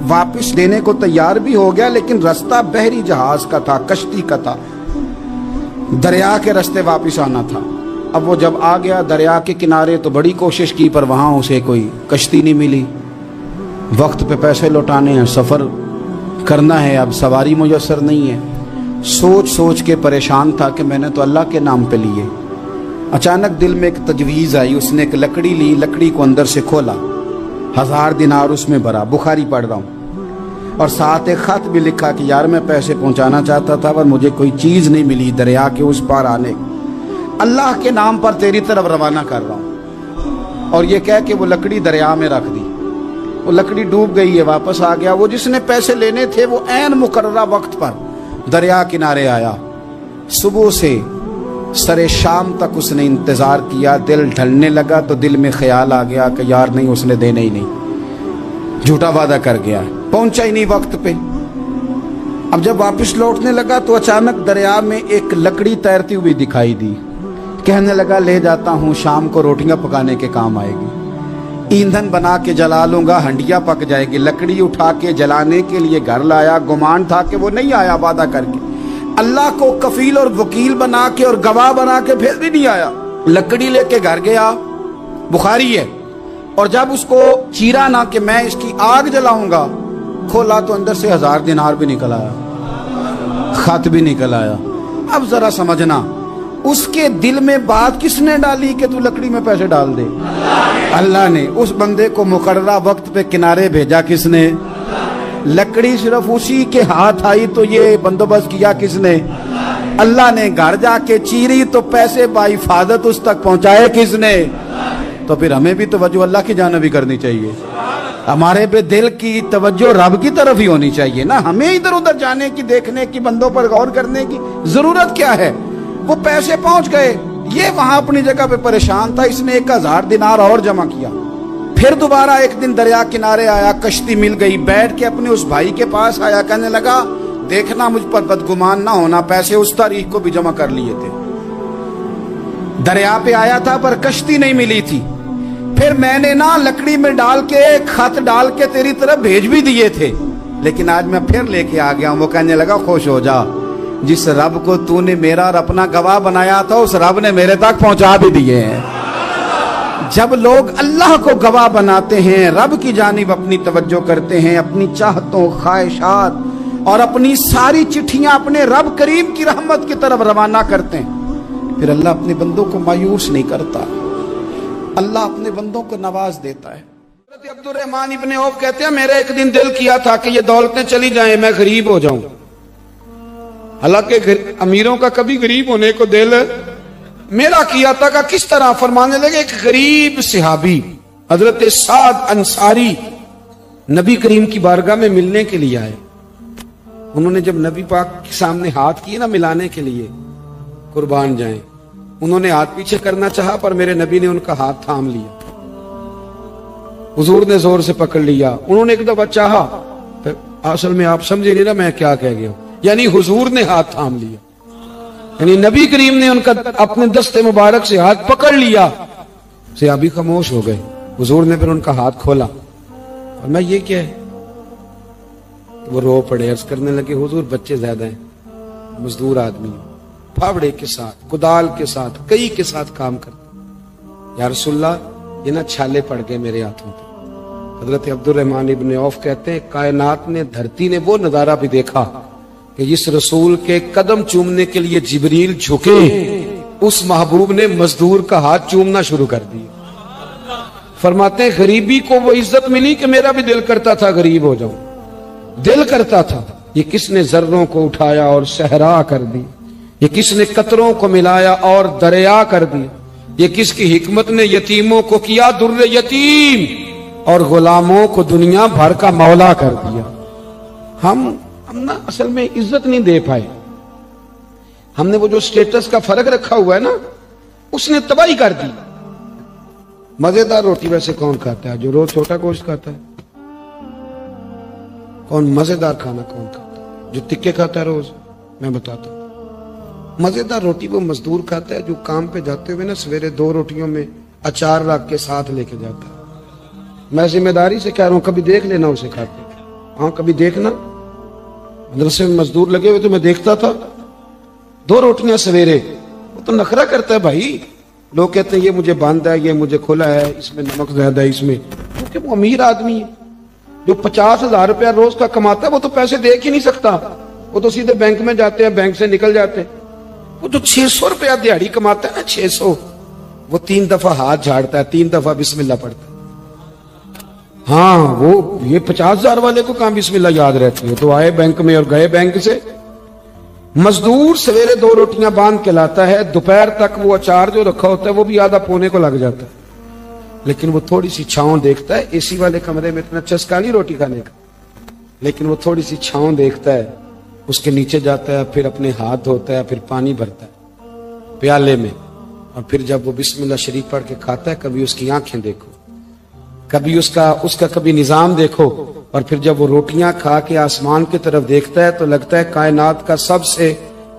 واپس دینے کو تیار بھی ہو گیا، لیکن رستہ بحری جہاز کا تھا، کشتی کا تھا، دریا کے رستے واپس آنا تھا۔ اب وہ جب آ گیا دریا کے کنارے تو بڑی کوشش کی، پر وہاں اسے کوئی کشتی نہیں ملی۔ وقت پہ پیسے لوٹانے ہیں، سفر کرنا ہے، اب سواری میسر نہیں ہے۔ سوچ سوچ کے پریشان تھا کہ میں نے تو اللہ کے نام پہ لیے۔ اچانک دل میں ایک تجویز آئی، اس نے ایک لکڑی لی، لکڑی کو اندر سے کھولا، 1000 دینار اس میں بھرا، بخاری پڑھ رہا ہوں، اور ساتھ ایک خط بھی لکھا کہ یار میں پیسے پہنچانا چاہتا تھا پر مجھے کوئی چیز نہیں ملی دریا کے اس پار آنے، اللہ کے نام پر تیری طرف روانہ کر رہا ہوں۔ اور یہ کہہ کہ وہ لکڑی دریا میں رکھ دی، وہ لکڑی ڈوب گئی ہے، واپس آ گیا۔ وہ جس نے پیسے لینے تھے وہ عین مقررہ وقت پر دریا کنارے آیا۔ صبح سے سرے شام تک اس نے انتظار کیا، دل ڈھلنے لگا تو دل میں خیال آ گیا کہ یار نہیں، اس نے دینے ہی نہیں، جھوٹا وعدہ کر گیا، پہنچا ہی نہیں وقت پہ۔ اب جب واپس لوٹنے لگا تو اچانک دریا میں ایک لکڑی تیرتی ہوئی دکھائی دی، کہنے لگا لے جاتا ہوں، شام کو روٹیاں پکانے کے کام آئے گی، ایندھن بنا کے جلا لوں گا، ہنڈیا پک جائے گی۔ لکڑی اٹھا کے جلانے کے لیے گھر لایا، گمان تھا کہ وہ نہیں آیا وعدہ کر کے، اللہ کو کفیل اور وکیل بنا کے اور گواہ بنا کے پھر بھی نہیں آیا۔ لکڑی لے کے گھر گیا، بخاری ہے، اور جب اس کو چیرا نہ کہ میں اس کی آگ جلاؤں گا، کھولا تو اندر سے 1000 دینار بھی نکل آیا، خط بھی نکل آیا۔ اب ذرا سمجھنا، اس کے دل میں بات کس نے ڈالی کہ تو لکڑی میں پیسے ڈال دے؟ اللہ نے۔ اس بندے کو مقررہ وقت پہ کنارے بھیجا کس نے؟ لکڑی صرف اسی کے ہاتھ آئی تو یہ بندوبست کیا کس نے؟ اللہ نے۔ گھر جا کے چیری تو پیسے بحفاظت اس تک پہنچائے کس نے؟ تو پھر ہمیں بھی توجہ اللہ کی جانب ہی کرنی چاہیے، ہمارے پہ دل کی توجہ رب کی طرف ہی ہونی چاہیے نا، ہمیں ادھر ادھر جانے کی، دیکھنے کی، بندوں پر غور کرنے کی ضرورت کیا ہے؟ وہ پیسے پہنچ گئے، یہ وہاں اپنی جگہ پہ پریشان تھا، اس نے 1000 دینار اور جمع کیا۔ پھر دوبارہ ایک دن دریا کنارے آیا، کشتی مل گئی، بیٹھ کے اپنے اس بھائی کے پاس آیا، کہنے لگا دیکھنا مجھ پر بدگمان نہ ہونا، پیسے اس تاریخ کو بھی جمع کر لیے تھے، دریا پہ آیا تھا پر کشتی نہیں ملی تھی، پھر میں نے نا لکڑی میں ڈال کے خط ڈال کے تیری طرف بھیج بھی دیے تھے، لیکن آج میں پھر لے کے آ گیا ہوں۔ وہ کہنے لگا خوش ہو جا، جس رب کو تو نے میرا اور اپنا گواہ بنایا تھا اس رب نے میرے تک پہنچا بھی دیے ہیں۔ جب لوگ اللہ کو گواہ بناتے ہیں، رب کی جانب اپنی توجہ کرتے ہیں، اپنی چاہتوں، خواہشات اور اپنی ساری چٹھیاں اپنے رب کریم کی رحمت کی طرف روانہ کرتے ہیں، پھر اللہ اپنے بندوں کو مایوس نہیں کرتا، اللہ اپنے بندوں کو نواز دیتا ہے۔ حضرت عبد الرحمن ابن عوف کہتے ہیں میرا ایک دن دل کیا تھا کہ یہ دولتیں چلی جائیں، میں غریب ہو جاؤں۔ حالانکہ امیروں کا کبھی غریب ہونے کو دل میرا کیا تھا کہ کس طرح؟ فرمانے لگے ایک غریب صحابی حضرت سعد انصاری نبی کریم کی بارگاہ میں ملنے کے لیے آئے۔ انہوں نے جب نبی پاک کے سامنے ہاتھ کیے نا ملانے کے لیے، قربان جائیں، انہوں نے ہاتھ پیچھے کرنا چاہا پر میرے نبی نے ان کا ہاتھ تھام لیا، حضور نے زور سے پکڑ لیا۔ انہوں نے ایک دفعہ چاہا، اصل میں آپ سمجھے نہیں نا میں کیا کہہ گیا ہوں، یعنی حضور نے ہاتھ تھام لیا، یعنی نبی کریم نے ان کا اپنے دست مبارک سے ہاتھ پکڑ لیا۔ صحابی خاموش ہو گئے، حضور نے پھر ان کا ہاتھ کھولا اور میں یہ کیا ہے؟ وہ رو پڑے، عرض کرنے لگے حضور بچے زیادہ ہیں، مزدور آدمی ہیں، پھاوڑے کے ساتھ، کدال کے ساتھ، کئی کے ساتھ کام کرتے، یا رسول اللہ یہ نہ چھالے پڑ گئے میرے ہاتھوں پہ۔ حضرت عبد الرحمن ابن عوف کہتے ہیں کائنات نے، دھرتی نے وہ نظارہ بھی دیکھا کہ جس رسول کے قدم چومنے کے لیے جبریل جھکے، اس محبوب نے مزدور کا ہاتھ چومنا شروع کر دیا۔ فرماتے ہیں غریبی کو وہ عزت ملی کہ میرا بھی دل کرتا تھا غریب ہو جاؤں، دل کرتا تھا۔ یہ کس نے ذروں کو اٹھایا اور صحرا کر دی، یہ کس نے قطروں کو ملایا اور دریا کر دی، یہ کس کی حکمت نے یتیموں کو کیا در یتیم اور غلاموں کو دنیا بھر کا مولا کر دیا۔ ہم نا اصل میں عزت نہیں دے پائے، ہم نے وہ جو سٹیٹس کا فرق رکھا ہوا ہے نا، اس نے تباہی کر دی۔ مزیدار روٹی ویسے کون کھاتا ہے؟ جو روز چھوٹا گوشت کھاتا ہے؟ کون مزیدار کھانا کون کھاتا ہے؟ جو تکے کھاتا ہے روز؟ میں بتاتا ہوں، مزیدار روٹی وہ مزدور کھاتا ہے جو کام پہ جاتے ہوئے نا سویرے 2 روٹیوں میں اچار رکھ کے ساتھ لے کے جاتا ہے۔ میں ذمہ داری سے کہہ رہا ہوں، کبھی دیکھ لینا اسے کھاتے، ہاں کبھی دیکھنا۔ مدرسے میں مزدور لگے ہوئے تو میں دیکھتا تھا، 2 روٹیاں سویرے، وہ تو نخرہ کرتا ہے بھائی، لوگ کہتے ہیں یہ مجھے بند ہے، یہ مجھے کھلا ہے، اس میں نمک زیادہ ہے، اس میں، کیونکہ وہ امیر آدمی ہے جو 50,000 روپیہ روز کا کماتا ہے، وہ تو پیسے دیکھ ہی نہیں سکتا، وہ تو سیدھے بینک میں جاتے ہیں، بینک سے نکل جاتے ہیں۔ وہ جو 600 روپیہ دیہڑی کماتا ہے نا، 600، وہ 3 دفعہ ہاتھ جھاڑتا ہے، 3 دفعہ بسم اللہ پڑھتا ہے۔ ہاں وہ یہ 50,000 والے کو کہاں بسم اللہ یاد رہتی ہے، تو آئے بینک میں اور گئے بینک سے۔ مزدور سویرے 2 روٹیاں باندھ کے لاتا ہے، دوپہر تک وہ اچار جو رکھا ہوتا ہے وہ بھی آدھا پونے کو لگ جاتا ہے، لیکن وہ تھوڑی سی چھاؤں دیکھتا ہے۔ اے سی والے کمرے میں اتنا چسکا نہیں روٹی کھانے کا، لیکن وہ تھوڑی سی چھاؤں دیکھتا ہے، اس کے نیچے جاتا ہے، پھر اپنے ہاتھ دھوتا ہے، پھر پانی بھرتا ہے پیالے میں، اور پھر جب وہ بسم اللہ شریف پڑھ کے کھاتا ہے، کبھی اس کی آنکھیں دیکھو، کبھی اس کا کبھی نظام دیکھو، اور پھر جب وہ روٹیاں کھا کے آسمان کی طرف دیکھتا ہے تو لگتا ہے کائنات کا سب سے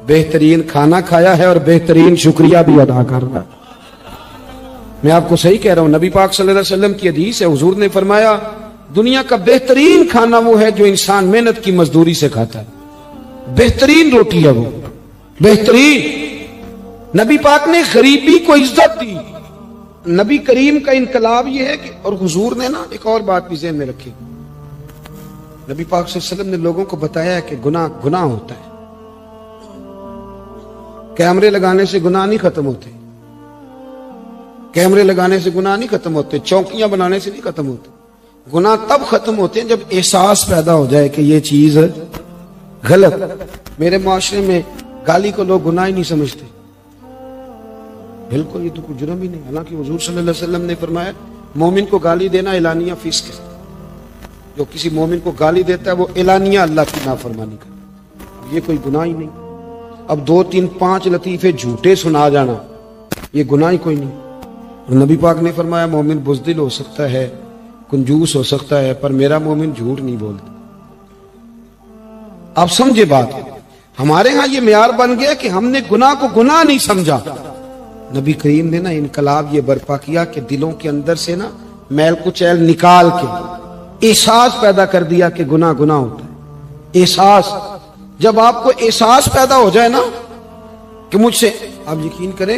بہترین کھانا کھایا ہے اور بہترین شکریہ بھی ادا کر رہا ہے۔ میں آپ کو صحیح کہہ رہا ہوں، نبی پاک صلی اللہ علیہ وسلم کی حدیث ہے، حضور نے فرمایا دنیا کا بہترین کھانا وہ ہے جو انسان محنت کی مزدوری سے کھاتا ہے، بہترین روٹی ہے وہ، بہترین۔ نبی پاک نے غریبی کو عزت دی۔ نبی کریم کا انقلاب یہ ہے کہ، اور حضور نے نا ایک اور بات بھی ذہن میں رکھی، نبی پاک صلی اللہ علیہ وسلم نے لوگوں کو بتایا کہ گناہ ہوتا ہے، کیمرے لگانے سے گناہ نہیں ختم ہوتے، کیمرے لگانے سے گناہ نہیں ختم ہوتے، چوکیاں بنانے سے نہیں ختم ہوتے، گناہ تب ختم ہوتے ہیں جب احساس پیدا ہو جائے کہ یہ چیز غلط۔ میرے معاشرے میں گالی کو لوگ گناہ ہی نہیں سمجھتے، بالکل یہ تو کوئی جرم ہی نہیں، حالانکہ حضور صلی اللہ علیہ وسلم نے فرمایا مومن کو گالی دینا اعلانیہ فسق ہے، جو کسی مومن کو گالی دیتا ہے وہ اعلانیہ اللہ کی نافرمانی کرتا ہے، یہ کوئی گناہ ہی نہیں۔ اب 2 3 5 لطیفے جھوٹے سنا جانا یہ گناہ ہی کوئی نہیں۔ اور نبی پاک نے فرمایا مومن بزدل ہو سکتا ہے، کنجوس ہو سکتا ہے، پر میرا مومن جھوٹ نہیں بولتا۔ آپ سمجھے بات، ہمارے ہاں یہ معیار بن گیا کہ ہم نے گناہ کو گناہ نہیں سمجھا۔ نبی کریم نے نا انقلاب یہ برپا کیا کہ دلوں کے اندر سے نا میل کچیل نکال کے احساس پیدا کر دیا کہ گناہ ہوتا ہے۔ احساس، جب آپ کو احساس پیدا ہو جائے نا کہ مجھ سے، آپ یقین کریں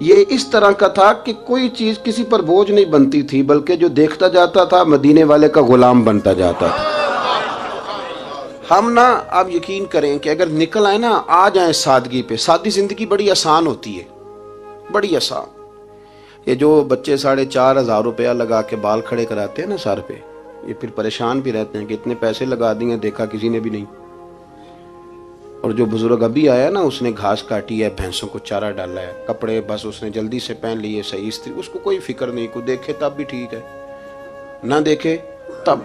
یہ اس طرح کا تھا کہ کوئی چیز کسی پر بوجھ نہیں بنتی تھی، بلکہ جو دیکھتا جاتا تھا مدینے والے کا غلام بنتا جاتا تھا۔ ہم نا آپ یقین کریں کہ اگر نکل آئے نا، آ جائیں سادگی پہ، سادی زندگی بڑی آسان ہوتی ہے، بڑی آسان۔ یہ جو بچے 4,500 روپیہ لگا کے بال کھڑے کراتے ہیں نا سر پہ، یہ پھر پریشان بھی رہتے ہیں کہ اتنے پیسے لگا دیے، دیکھا کسی نے بھی نہیں۔ اور جو بزرگ ابھی آیا نا، اس نے گھاس کاٹی ہے، بھینسوں کو چارہ ڈالا ہے، کپڑے بس اس نے جلدی سے پہن لیے، صحیح استری، اس کو کوئی فکر نہیں، کوئی دیکھے تب بھی ٹھیک ہے، نہ دیکھے تب۔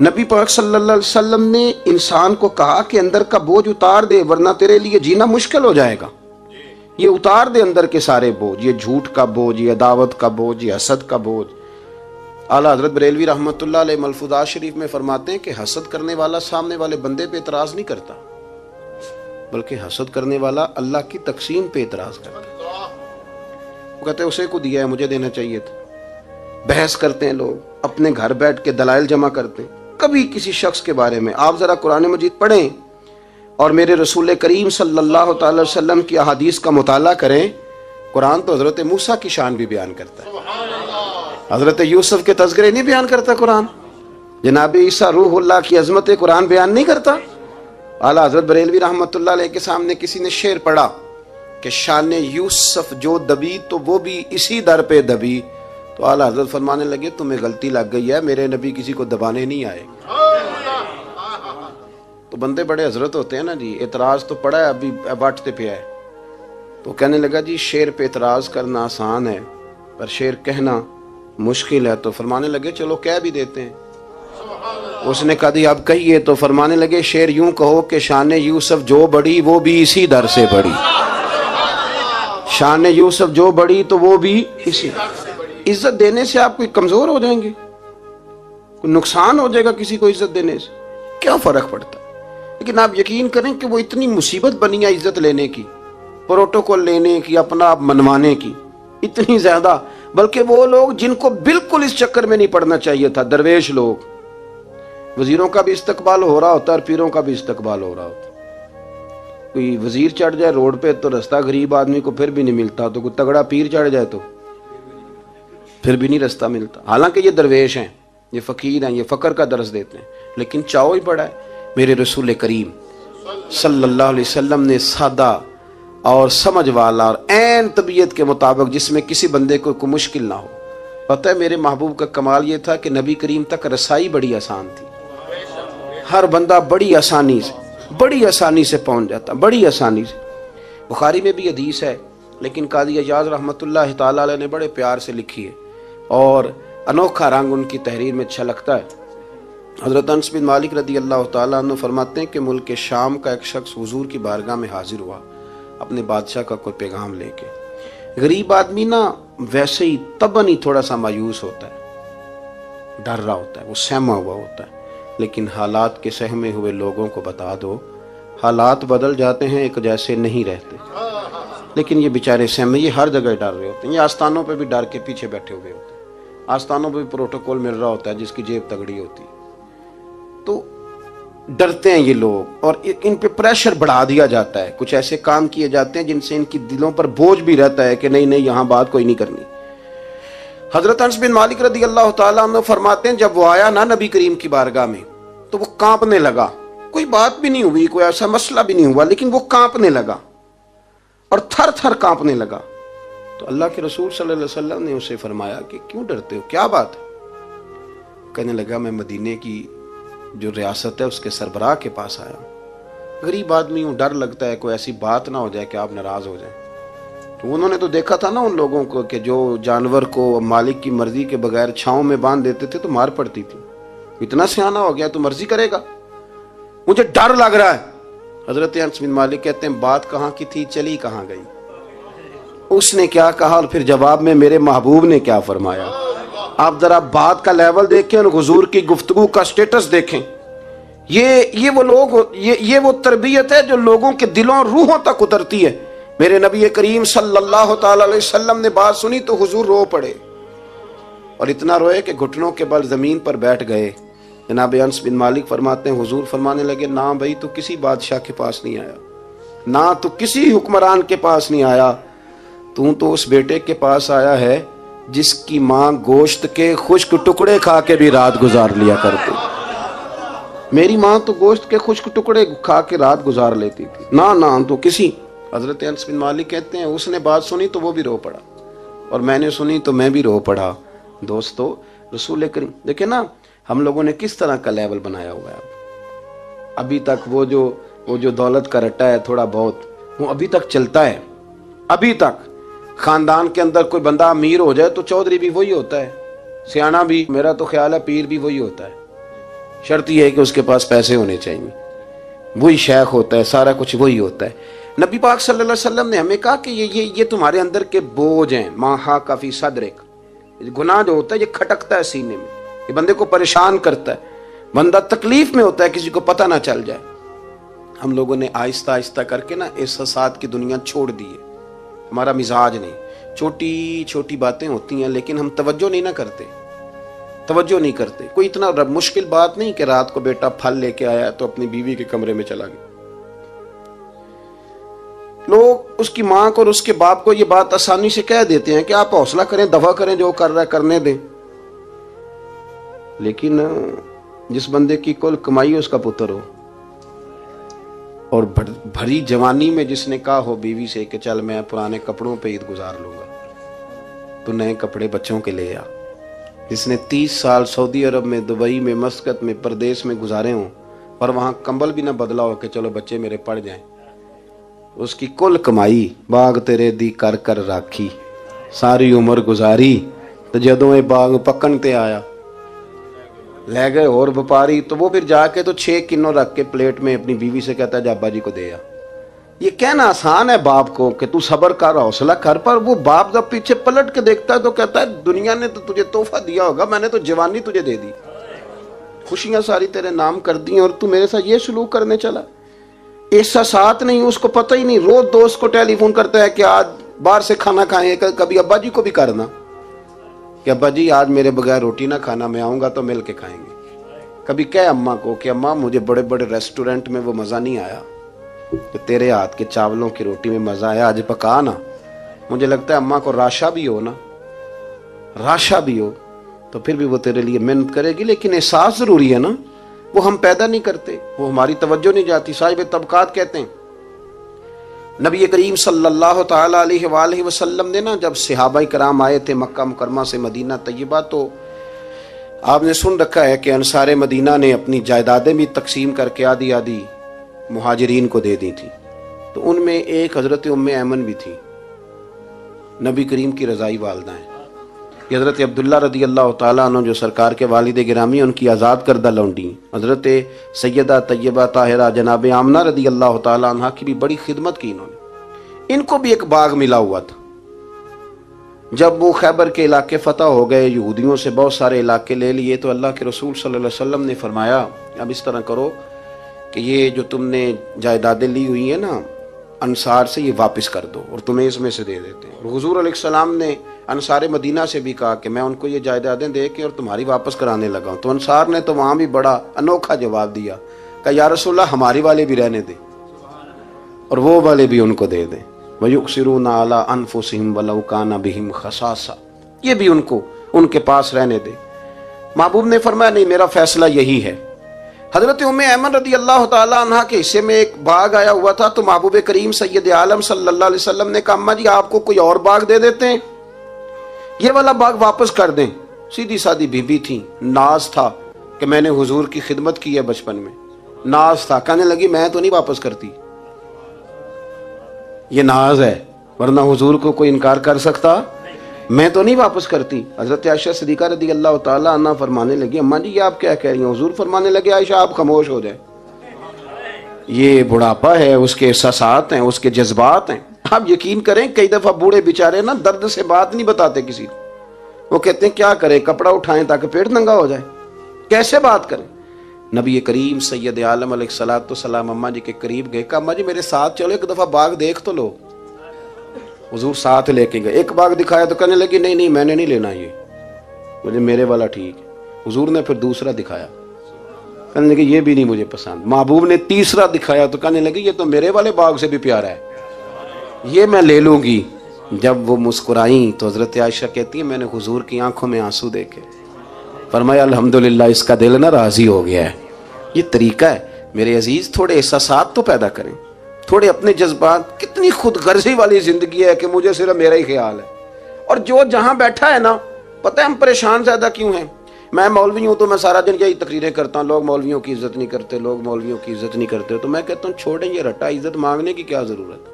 نبی پاک صلی اللہ علیہ وسلم نے انسان کو کہا کہ اندر کا بوجھ اتار دے، ورنہ تیرے لیے جینا مشکل ہو جائے گا۔ یہ اتار دے اندر کے سارے بوجھ، یہ جھوٹ کا بوجھ، یہ عداوت کا بوجھ، یہ حسد کا بوجھ۔ اعلیٰ حضرت بریلوی رحمۃ اللہ علیہ ملفوظات شریف میں فرماتے ہیں کہ حسد کرنے والا سامنے والے بندے پہ اعتراض نہیں کرتا، بلکہ حسد کرنے والا اللہ کی تقسیم پہ اعتراض کرتا ہے۔ وہ کہتے ہیں اسے کو دیا ہے، مجھے دینا چاہیے تھا۔ بحث کرتے ہیں لوگ، اپنے گھر بیٹھ کے دلائل جمع کرتے ہیں۔ کبھی کسی شخص کے بارے میں آپ ذرا قرآن مجید پڑھیں اور میرے رسول کریم صلی اللہ تعالی وسلم کی احادیث کا مطالعہ کریں۔ قرآن تو حضرت موسیٰ کی شان بھی بیان کرتا ہے، حضرت یوسف کے تذکرے نہیں بیان کرتا قرآن، جناب عیسیٰ روح اللہ کی عظمت قرآن بیان نہیں کرتا۔ اعلیٰ حضرت بریلوی رحمۃ اللہ علیہ کے سامنے کسی نے شعر پڑھا کہ شان یوسف جو دبی تو وہ بھی اسی در پہ دبی، تو اعلیٰ حضرت فرمانے لگے تمہیں غلطی لگ گئی ہے، میرے نبی کسی کو دبانے نہیں آئے۔ تو بندے بڑے حضرت ہوتے ہیں نا جی، اعتراض تو پڑا ہے، ابھی باٹتے پہ ہے، تو کہنے لگا جی شعر پہ اعتراض کرنا آسان ہے پر شعر کہنا مشکل ہے، تو فرمانے لگے چلو کہہ بھی دیتے ہیں۔ اس نے کہا دی اب کہیے، تو فرمانے لگے شعر یوں کہو کہ شان یوسف جو بڑی وہ بھی اسی در سے بڑی، شان یوسف جو بڑی تو وہ بھی اسی۔ عزت دینے سے آپ کوئی کمزور ہو جائیں گے؟ کوئی نقصان ہو جائے گا کسی کو عزت دینے سے؟ کیا فرق پڑتا ہے؟ لیکن آپ یقین کریں کہ وہ اتنی مصیبت بنی ہے عزت لینے کی، پروٹوکول لینے کی، اپنا آپ منوانے کی، اتنی زیادہ، بلکہ وہ لوگ جن کو بالکل اس چکر میں نہیں پڑنا چاہیے تھا، درویش لوگ، وزیروں کا بھی استقبال ہو رہا ہوتا ہے اور پیروں کا بھی استقبال ہو رہا ہوتا ہے۔ کوئی وزیر چڑھ جائے روڈ پہ تو رستہ غریب آدمی کو پھر بھی نہیں ملتا، تو کوئی تگڑا پیر چڑھ جائے تو پھر بھی نہیں رستہ ملتا، حالانکہ یہ درویش ہیں، یہ فقیر ہیں، یہ فقر کا درس دیتے ہیں، لیکن چاؤ ہی پڑا ہے۔ میرے رسول کریم صلی اللہ علیہ وسلم نے سادہ اور سمجھ والا اور عین طبیعت کے مطابق، جس میں کسی بندے کو کوئی مشکل نہ ہو۔ پتہ ہے میرے محبوب کا کمال یہ تھا کہ نبی کریم تک رسائی بڑی آسان تھی، ہر بندہ بڑی آسانی سے پہنچ جاتا، بڑی آسانی سے۔ بخاری میں بھی حدیث ہے، لیکن قاضی اعجاز رحمۃ اللہ تعالی علیہ نے بڑے پیار سے لکھی ہے اور انوکھا رنگ ان کی تحریر میں اچھا لگتا ہے۔ حضرت انس بن مالک رضی اللہ تعالیٰ عنہ فرماتے ہیں کہ ملک شام کا ایک شخص حضور کی بارگاہ میں حاضر ہوا اپنے بادشاہ کا کوئی پیغام لے کے۔ غریب آدمی نا ویسے ہی طبعاً ہی تھوڑا سا مایوس ہوتا ہے، ڈر رہا ہوتا ہے، وہ سہما ہوا ہوتا ہے، لیکن حالات کے سہمے ہوئے لوگوں کو بتا دو، حالات بدل جاتے ہیں، ایک جیسے نہیں رہتے۔ لیکن یہ بیچارے سہمے، یہ ہر جگہ ڈر رہے ہوتے ہیں، یہ آستانوں پہ بھی ڈر کے پیچھے بیٹھے ہوئے ہوتے ہیں، آستانوں پہ بھی پروٹوکول مل رہا ہوتا ہے جس کی جیب تگڑی ہوتی ہے، تو ڈرتے ہیں یہ لوگ، اور ان پہ پریشر بڑھا دیا جاتا ہے، کچھ ایسے کام کیے جاتے ہیں جن سے ان کی دلوں پر بوجھ بھی رہتا ہے کہ نہیں یہاں بات کوئی نہیں کرنی۔ حضرت انس بن مالک رضی اللہ تعالیٰ عنہ فرماتے ہیں جب وہ آیا نا نبی کریم کی بارگاہ میں تو وہ کانپنے لگا، کوئی بات بھی نہیں ہوئی، کوئی ایسا مسئلہ بھی نہیں ہوا، لیکن وہ کانپنے لگا اور تھر تھر کانپنے لگا۔ تو اللہ کے رسول صلی اللہ علیہ وسلم نے اسے فرمایا کہ کیوں ڈرتے ہو، کیا بات ہے؟ کہنے لگا میں مدینے کی جو ریاست ہے اس کے سربراہ کے پاس آیا ہوں، غریب آدمی ہوں، ڈر لگتا ہے کوئی ایسی بات نہ ہو جائے کہ آپ ناراض ہو جائیں۔ تو انہوں نے تو دیکھا تھا نا ان لوگوں کو کہ جو جانور کو مالک کی مرضی کے بغیر چھاؤں میں باندھ دیتے تھے تو مار پڑتی تھی، اتنا سیانہ ہو گیا تو مرضی کرے گا، مجھے ڈر لگ رہا ہے۔ حضرت انس بن مالک کہتے ہیں بات کہاں کی تھی، چلی کہاں گئی؟ اس نے کیا کہا اور پھر جواب میں میرے محبوب نے کیا فرمایا؟ آپ ذرا بات کا لیول دیکھیں اور حضور کی گفتگو کا سٹیٹس دیکھیں۔ یہ وہ لوگ، یہ وہ تربیت ہے جو لوگوں کے دلوں روحوں تک اترتی ہے۔ میرے نبی کریم صلی اللہ تعالی علیہ وسلم نے بات سنی تو حضور رو پڑے، اور اتنا روئے کہ گھٹنوں کے بل زمین پر بیٹھ گئے۔ جناب انس بن مالک فرماتے ہیں حضور فرمانے لگے نہ بھائی تو کسی بادشاہ کے پاس نہیں آیا، نہ تو کسی حکمران کے پاس نہیں آیا، تو اس بیٹے کے پاس آیا ہے جس کی ماں گوشت کے خشک ٹکڑے کھا کے بھی رات گزار لیا کرتی. میری ماں تو گوشت کے خشک ٹکڑے کھا کے رات گزار لیتی تھی. نہ تو کسی. حضرت انس بن مالک کہتے ہیں اس نے بات سنی تو وہ بھی رو پڑا, اور میں نے سنی تو میں بھی رو پڑا. دوستو, رسول کریم دیکھیں نا ہم لوگوں نے کس طرح کا لیول بنایا ہوا ہے. ابھی تک وہ جو دولت کا رٹا ہے تھوڑا بہت, وہ ابھی تک چلتا ہے. ابھی تک خاندان کے اندر کوئی بندہ امیر ہو جائے تو چودھری بھی وہی ہوتا ہے, سیانا بھی, میرا تو خیال ہے پیر بھی وہی ہوتا ہے. شرط یہ ہے کہ اس کے پاس پیسے ہونے چاہیے. وہی شیخ ہوتا ہے, سارا کچھ وہی ہوتا ہے. نبی پاک صلی اللہ علیہ وسلم نے ہمیں کہا کہ یہ تمہارے اندر کے بوجھ ہیں. ماہا کافی صدرک, گناہ جو ہوتا ہے یہ کھٹکتا ہے سینے میں, یہ بندے کو پریشان کرتا ہے, بندہ تکلیف میں ہوتا ہے, کسی کو پتہ نہ چل جائے. ہم لوگوں نے آہستہ آہستہ کر کے نا احساسات کی دنیا چھوڑ دی ہے. ہمارا مزاج نہیں. چھوٹی چھوٹی باتیں ہوتی ہیں لیکن ہم توجہ نہیں نہ کرتے. کوئی اتنا مشکل بات نہیں کہ رات کو بیٹا پھل لے کے آیا تو اپنی بیوی کے کمرے میں چلا گیا. لوگ اس کی ماں کو اور اس کے باپ کو یہ بات آسانی سے کہہ دیتے ہیں کہ آپ حوصلہ کریں, دفع کریں, جو کر رہا ہے کرنے دیں. لیکن جس بندے کی کل کمائی اس کا پتر ہو, اور بھری جوانی میں جس نے کہا ہو بیوی سے کہ چل میں پرانے کپڑوں پہ عید گزار لوں گا, تو نئے کپڑے بچوں کے لے آ. جس نے 30 سال سعودی عرب میں, دبئی میں, مسقط میں, پردیس میں گزارے ہوں اور وہاں کمبل بھی نہ بدلا ہو کہ چلو بچے میرے پڑھ جائیں, اس کی کل کمائی باغ تیرے دی کر کر راکھی, ساری عمر گزاری تو جدوں یہ باغ پکن تے آیا لے گئے اور وپاری, تو وہ پھر جا کے تو 6 کنو رکھ کے پلیٹ میں اپنی بیوی سے کہتا ہے جا ابا جی کو دے آ. یہ کہنا آسان ہے باپ کو کہ تو صبر کر, حوصلہ کر, پر وہ باپ جب پیچھے پلٹ کے دیکھتا ہے تو کہتا ہے دنیا نے تو تجھے تحفہ دیا ہوگا, میں نے تو جوانی تجھے دے دی, خوشیاں ساری تیرے نام کر دی, اور تو میرے ساتھ یہ سلوک کرنے چلا. احساسات نہیں, اس کو پتہ ہی نہیں. روز دوست کو ٹیلی فون کرتا ہے کہ آج باہر سے کھانا کھائیں. کبھی ابا جی کو بھی کرنا کہ ابا جی آج میرے بغیر روٹی نہ کھانا, میں آؤں گا تو مل کے کھائیں گے. کبھی کہے اماں کو کہ اماں مجھے بڑے بڑے ریسٹورنٹ میں وہ مزہ نہیں آیا کہ تیرے ہاتھ کے چاولوں کی روٹی میں مزہ آیا, آج پکا نا. مجھے لگتا ہے اماں کو راشا بھی ہو تو پھر بھی وہ تیرے لیے محنت کرے گی. لیکن احساس ضروری ہے نا, وہ ہم پیدا نہیں کرتے, وہ ہماری توجہ نہیں جاتی. صاحب طبقات کہتے ہیں نبی کریم صلی اللہ تعالی علیہ وآلہ وسلم نے نا جب صحابہ کرام آئے تھے مکہ مکرمہ سے مدینہ طیبہ, تو آپ نے سن رکھا ہے کہ انصار مدینہ نے اپنی جائیدادیں بھی تقسیم کر کے آدھی آدھی مہاجرین کو دے دی تھی. تو ان میں ایک حضرت ام ایمن بھی تھی, نبی کریم کی رضائی والدہ ہیں. یہ حضرت عبداللہ رضی اللہ تعالیٰ عنہ جو سرکار کے والد گرامی, ان کی آزاد کردہ لونڈی حضرت سیدہ طیبہ طاہرہ جناب آمنہ رضی اللہ تعالیٰ عنہ کی بھی بڑی خدمت کی انہوں نے. ان کو بھی ایک باغ ملا ہوا تھا. جب وہ خیبر کے علاقے فتح ہو گئے, یہودیوں سے بہت سارے علاقے لے لیے, تو اللہ کے رسول صلی اللہ علیہ وسلم نے فرمایا اب اس طرح کرو کہ یہ جو تم نے جائیدادیں لی ہوئی ہیں نا انصار سے, یہ واپس کر دو اور تمہیں اس میں سے دے دیتے ہیں. اور حضور علیہ السلام نے انصار مدینہ سے بھی کہا کہ میں ان کو یہ جائیدادیں دے کے اور تمہاری واپس کرانے لگا ہوں. تو انصار نے تو وہاں بھی بڑا انوکھا جواب دیا کہ یا رسول اللہ ہماری والے بھی رہنے دیں اور وہ والے بھی ان کو دے دیں. وَيُؤْثِرُونَ عَلَىٰ أَنفُسِهِمْ وَلَوْ كَانَ بِهِمْ خَصَاصَةٌ, یہ بھی ان کے پاس رہنے دے. محبوب نے فرمایا نہیں, میرا فیصلہ یہی ہے. حضرت ام ایمن رضی اللہ تعالیٰ عنہ کے حصے میں ایک باغ آیا ہوا تھا, تو محبوب کریم سید عالم صلی اللہ علیہ وسلم نے کہا اماں جی آپ کو کوئی اور باغ دے دیتے ہیں, یہ والا باغ واپس کر دیں. سیدھی سادی بی بی تھی, ناز تھا کہ میں نے حضور کی خدمت کی ہے بچپن میں, ناز تھا. کہنے لگی میں تو نہیں واپس کرتی, یہ ناز ہے, ورنہ حضور کو کوئی انکار کر سکتا, میں تو نہیں واپس کرتی. حضرت عائشہ صدیقہ رضی اللہ تعالیٰ عنہ فرمانے لگی اماں جی یہ آپ کیا کہہ رہی ہیں؟ حضور فرمانے لگے عائشہ آپ خاموش ہو جائیں, یہ بڑھاپا ہے, اس کے احساسات ہیں, اس کے جذبات ہیں. آپ یقین کریں کئی دفعہ بوڑھے بیچارے نا درد سے بات نہیں بتاتے کسی کو, وہ کہتے ہیں کیا کریں, کپڑا اٹھائیں تاکہ پیٹ ننگا ہو جائے, کیسے بات کریں. نبی کریم سید عالم علیہ الصلوۃ والسلام اماں جی کے قریب گئے, کہا اماں جی میرے ساتھ چلو, ایک دفعہ باغ دیکھ تو لو. حضور ساتھ لے کے گئے, ایک باغ دکھایا تو کہنے لگی نہیں میں نے نہیں لینا, یہ مجھے میرے والا ٹھیک ہے. حضور نے پھر دوسرا دکھایا, کہنے لگی یہ بھی نہیں مجھے پسند. محبوب نے تیسرا دکھایا تو کہنے لگی یہ تو میرے والے باغ سے بھی پیارا ہے, یہ میں لے لوں گی. جب وہ مسکرائیں تو حضرت عائشہ کہتی ہیں میں نے حضور کی آنکھوں میں آنسو دیکھے، فرمایا الحمدللہ اس کا دل نہ راضی ہو گیا ہے۔ یہ طریقہ ہے میرے عزیز، تھوڑے احساسات تو پیدا کریں، تھوڑے اپنے جذبات۔ کتنی خود غرضی والی زندگی ہے کہ مجھے صرف میرا ہی خیال ہے، اور جو جہاں بیٹھا ہے نا، پتہ ہے ہم پریشان زیادہ کیوں ہیں؟ میں مولوی ہوں تو میں سارا دن یہی تقریریں کرتا ہوں، لوگ مولویوں کی عزت نہیں کرتے، لوگ مولویوں کی عزت نہیں کرتے، تو میں کہتا ہوں چھوڑیں یہ رٹا، عزت مانگنے کی کیا ضرورت ہے؟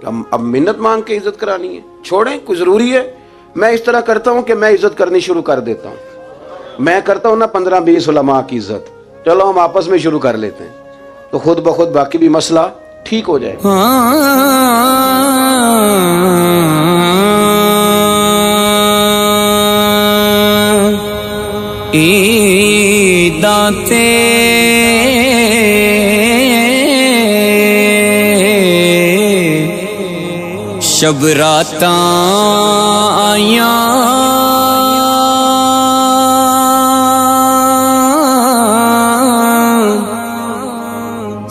اب منت مانگ کے عزت کرانی ہے؟ چھوڑیں، کوئی ضروری ہے؟ میں اس طرح کرتا ہوں کہ میں عزت کرنی شروع کر دیتا ہوں، میں کرتا ہوں نا 15-20 علماء کی عزت، چلو ہم آپس میں شروع کر لیتے ہیں، تو خود بخود باقی بھی مسئلہ ٹھیک ہو جائے گا۔ دانتے شب راتاں آیاں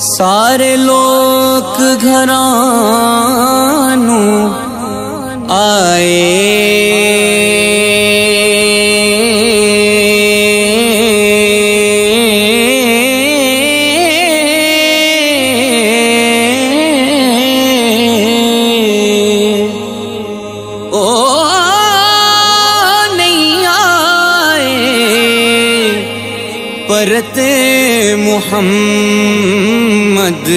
سارے لوگ گھراں نوں آئے، پرت محمد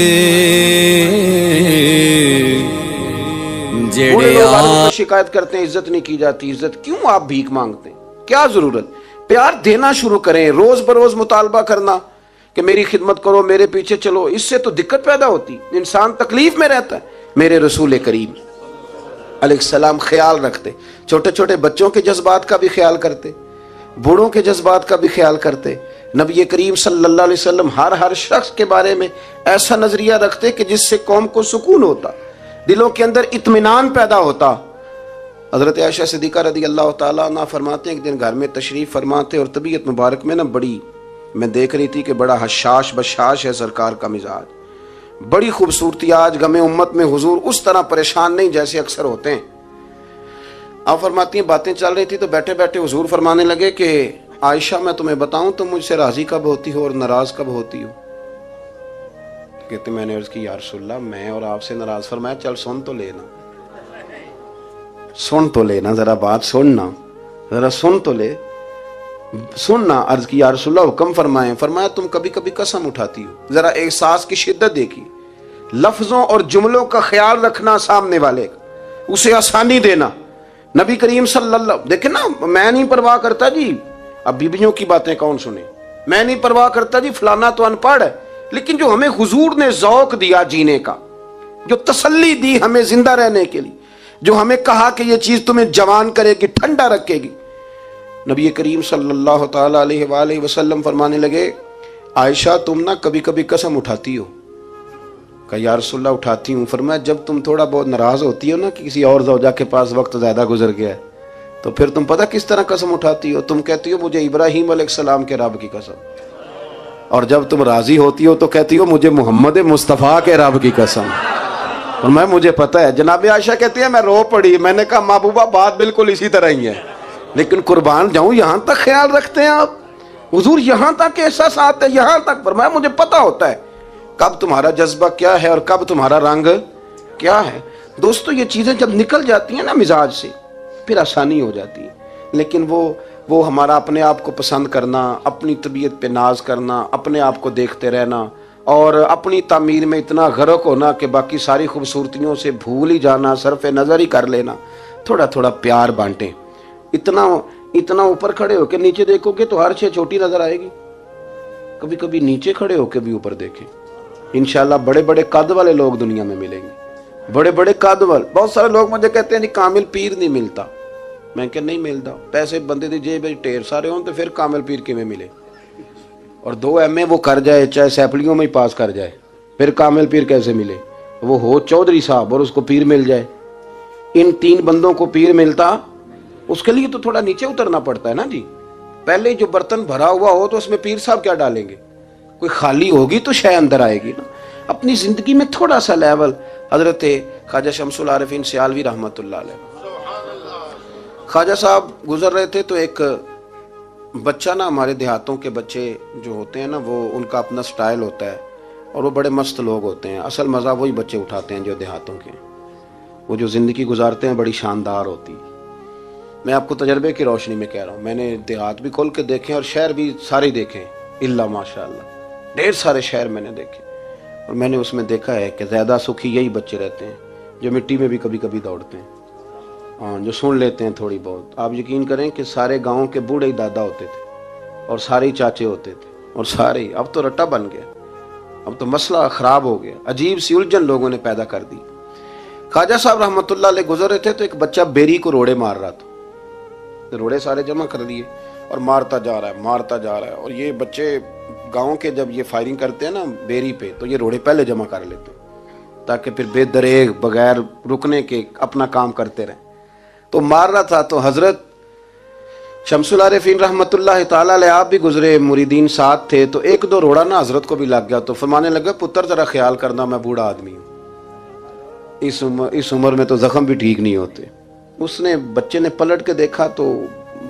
بوڑھے لوگ والوں کو شکایت کرتے ہیں عزت نہیں کی جاتی، عزت کیوں آپ بھیک مانگتے ہیں؟ کیا ضرورت؟ پیار دینا شروع کریں، روز بروز مطالبہ کرنا کہ میری خدمت کرو، میرے پیچھے چلو، اس سے تو دقت پیدا ہوتی، انسان تکلیف میں رہتا ہے۔ میرے رسول کریم علیہ السلام خیال رکھتے، چھوٹے چھوٹے بچوں کے جذبات کا بھی خیال کرتے، بوڑھوں کے جذبات کا بھی خیال کرتے۔ نبی کریم صلی اللہ علیہ وسلم ہر شخص کے بارے میں ایسا نظریہ رکھتے کہ جس سے قوم کو سکون ہوتا، دلوں کے اندر اطمینان پیدا ہوتا۔ حضرت عائشہ صدیقہ رضی اللہ تعالیٰ عنہ فرماتے ہیں ایک دن گھر میں تشریف فرماتے، اور طبیعت مبارک میں نا بڑی، میں دیکھ رہی تھی کہ بڑا حشاش بشاش ہے سرکار کا مزاج، بڑی خوبصورتی۔ آج غم امت میں حضور اس طرح پریشان نہیں جیسے اکثر ہوتے ہیں۔ آپ فرماتی ہیں باتیں چل رہی تھی تو بیٹھے بیٹھے حضور فرمانے لگے کہ عائشہ میں تمہیں بتاؤں تم مجھ سے راضی کب ہوتی ہو اور ناراض کب ہوتی ہو؟ کہتے میں نے عرض کی یا رسول اللہ میں اور آپ سے ناراض؟ فرمایا چل سن تو لینا، سن تو لینا، ذرا بات سننا، ذرا سن تو لے، سننا۔ عرض کی یا رسول اللہ حکم فرمائیں۔ فرمایا تم کبھی کبھی قسم اٹھاتی ہو، ذرا احساس کی شدت دیکھی، لفظوں اور جملوں کا خیال رکھنا، سامنے والے کا اسے آسانی دینا۔ نبی کریم صلی اللہ، دیکھیں نا، میں نہیں پرواہ کرتا جی، اب بیویوں کی باتیں کون سنے، میں نہیں پرواہ کرتا جی فلانا تو ان پڑھ ہے، لیکن جو ہمیں حضور نے ذوق دیا جینے کا، جو تسلی دی ہمیں زندہ رہنے کے لیے، جو ہمیں کہا کہ یہ چیز تمہیں جوان کرے گی، ٹھنڈا رکھے گی، نبی کریم صلی اللہ تعالی علیہ وآلہ وسلم فرمانے لگے عائشہ تم نا کبھی کبھی قسم اٹھاتی ہو؟ کہا یا رسول اللہ اٹھاتی ہوں۔ فرمایا جب تم تھوڑا بہت ناراض ہوتی ہو نا کہ کسی اور زوجہ کے پاس وقت زیادہ گزر گیا ہے، تو پھر تم پتہ کس طرح قسم اٹھاتی ہو؟ تم کہتی ہو مجھے ابراہیم علیہ السلام کے رب کی قسم، اور جب تم راضی ہوتی ہو تو کہتی ہو مجھے محمد مصطفیٰ کے رب کی قسم۔ اور مجھے پتہ ہے، جناب عائشہ کہتی ہے میں رو پڑی، میں نے کہا محبوبہ بات بالکل اسی طرح ہی ہے، لیکن قربان جاؤں یہاں تک خیال رکھتے ہیں آپ، حضور یہاں تک احساسات ہے، یہاں تک فرمایا مجھے پتہ ہوتا ہے کب تمہارا جذبہ کیا ہے اور کب تمہارا رنگ کیا ہے۔ دوستو یہ چیزیں جب نکل جاتی ہیں نا مزاج سے پھر آسانی ہو جاتی ہے، لیکن وہ ہمارا اپنے آپ کو پسند کرنا، اپنی طبیعت پہ ناز کرنا، اپنے آپ کو دیکھتے رہنا اور اپنی تعمیر میں اتنا غرق ہونا کہ باقی ساری خوبصورتیوں سے بھول ہی جانا، صرف نظر ہی کر لینا۔ تھوڑا تھوڑا پیار بانٹیں، اتنا اوپر کھڑے ہو کے نیچے دیکھو گے تو ہر شے چھوٹی نظر آئے گی، کبھی کبھی نیچے کھڑے ہو کے بھی اوپر دیکھیں، انشاءاللہ بڑے بڑے قد والے لوگ دنیا میں ملیں گے، بڑے بڑے قد والے۔ بہت سارے لوگ مجھے کہتے ہیں جی کامل پیر نہیں ملتا، میں کہ نہیں ملتا، پیسے بندے دی جیب ٹھیر سارے ہوں تو پھر کامل پیر کی میں ملے، اور 2 MA وہ کر جائے چاہے سیپلیوں میں ہی پاس کر جائے، پھر کامل پیر کیسے ملے؟ وہ ہو چودھری صاحب اور اس کو پیر مل جائے۔ ان 3 بندوں کو پیر ملتا، اس کے لیے تو تھوڑا نیچے اترنا پڑتا ہے نا جی۔ پہلے جو برتن بھرا ہوا ہو تو اس میں پیر صاحب کیا ڈالیں گے؟ کوئی خالی ہوگی تو شے اندر آئے گی نا۔ اپنی زندگی میں تھوڑا سا لیول. حضرت خواجہ شمس العارفین سیالوی رحمۃ اللہ علیہ، خواجہ صاحب گزر رہے تھے تو ایک بچہ نا، ہمارے دیہاتوں کے بچے جو ہوتے ہیں نا، وہ ان کا اپنا سٹائل ہوتا ہے اور وہ بڑے مست لوگ ہوتے ہیں. اصل مزہ وہی بچے اٹھاتے ہیں جو دیہاتوں کے، وہ جو زندگی گزارتے ہیں بڑی شاندار ہوتی. میں آپ کو تجربے کی روشنی میں کہہ رہا ہوں، میں نے دیہات بھی کھول کے دیکھے اور شہر بھی سارے دیکھے، اللہ ماشاء اللہ ڈھیر سارے شہر میں نے دیکھے، اور میں نے اس میں دیکھا ہے کہ زیادہ سکھی یہی بچے رہتے ہیں جو مٹی میں بھی کبھی کبھی دوڑتے ہیں، ہاں جو سن لیتے ہیں تھوڑی بہت. آپ یقین کریں کہ سارے گاؤں کے بوڑھے ہی دادا ہوتے تھے اور سارے ہی چاچے ہوتے تھے اور سارے ہی. اب تو رٹا بن گیا، اب تو مسئلہ خراب ہو گیا، عجیب سی الجھن لوگوں نے پیدا کر دی. خواجہ صاحب رحمۃ اللہ علیہ گزر رہے تھے تو ایک بچہ بیری کو روڑے مار رہا تھا. روڑے سارے جمع کر دیے اور مارتا جا رہا ہے. اور یہ بچے گاؤں کے جب یہ فائرنگ کرتے ہیں نا بیری پہ، تو یہ روڑے پہلے جمع کر لیتے ہیں تاکہ پھر بے دریغ بغیر رکنے کے اپنا کام کرتے رہیں. تو مار رہا تھا تو حضرت شمس العارفین رحمۃ اللہ تعالی علیہ آپ بھی گزرے، مریدین ساتھ تھے، تو ایک دو روڑا نا حضرت کو بھی لگ گیا. تو فرمانے لگا پتر ذرا خیال کرنا، میں بوڑھا آدمی ہوں، اس عمر میں تو زخم بھی ٹھیک نہیں ہوتے. اس نے بچے نے پلٹ کے دیکھا تو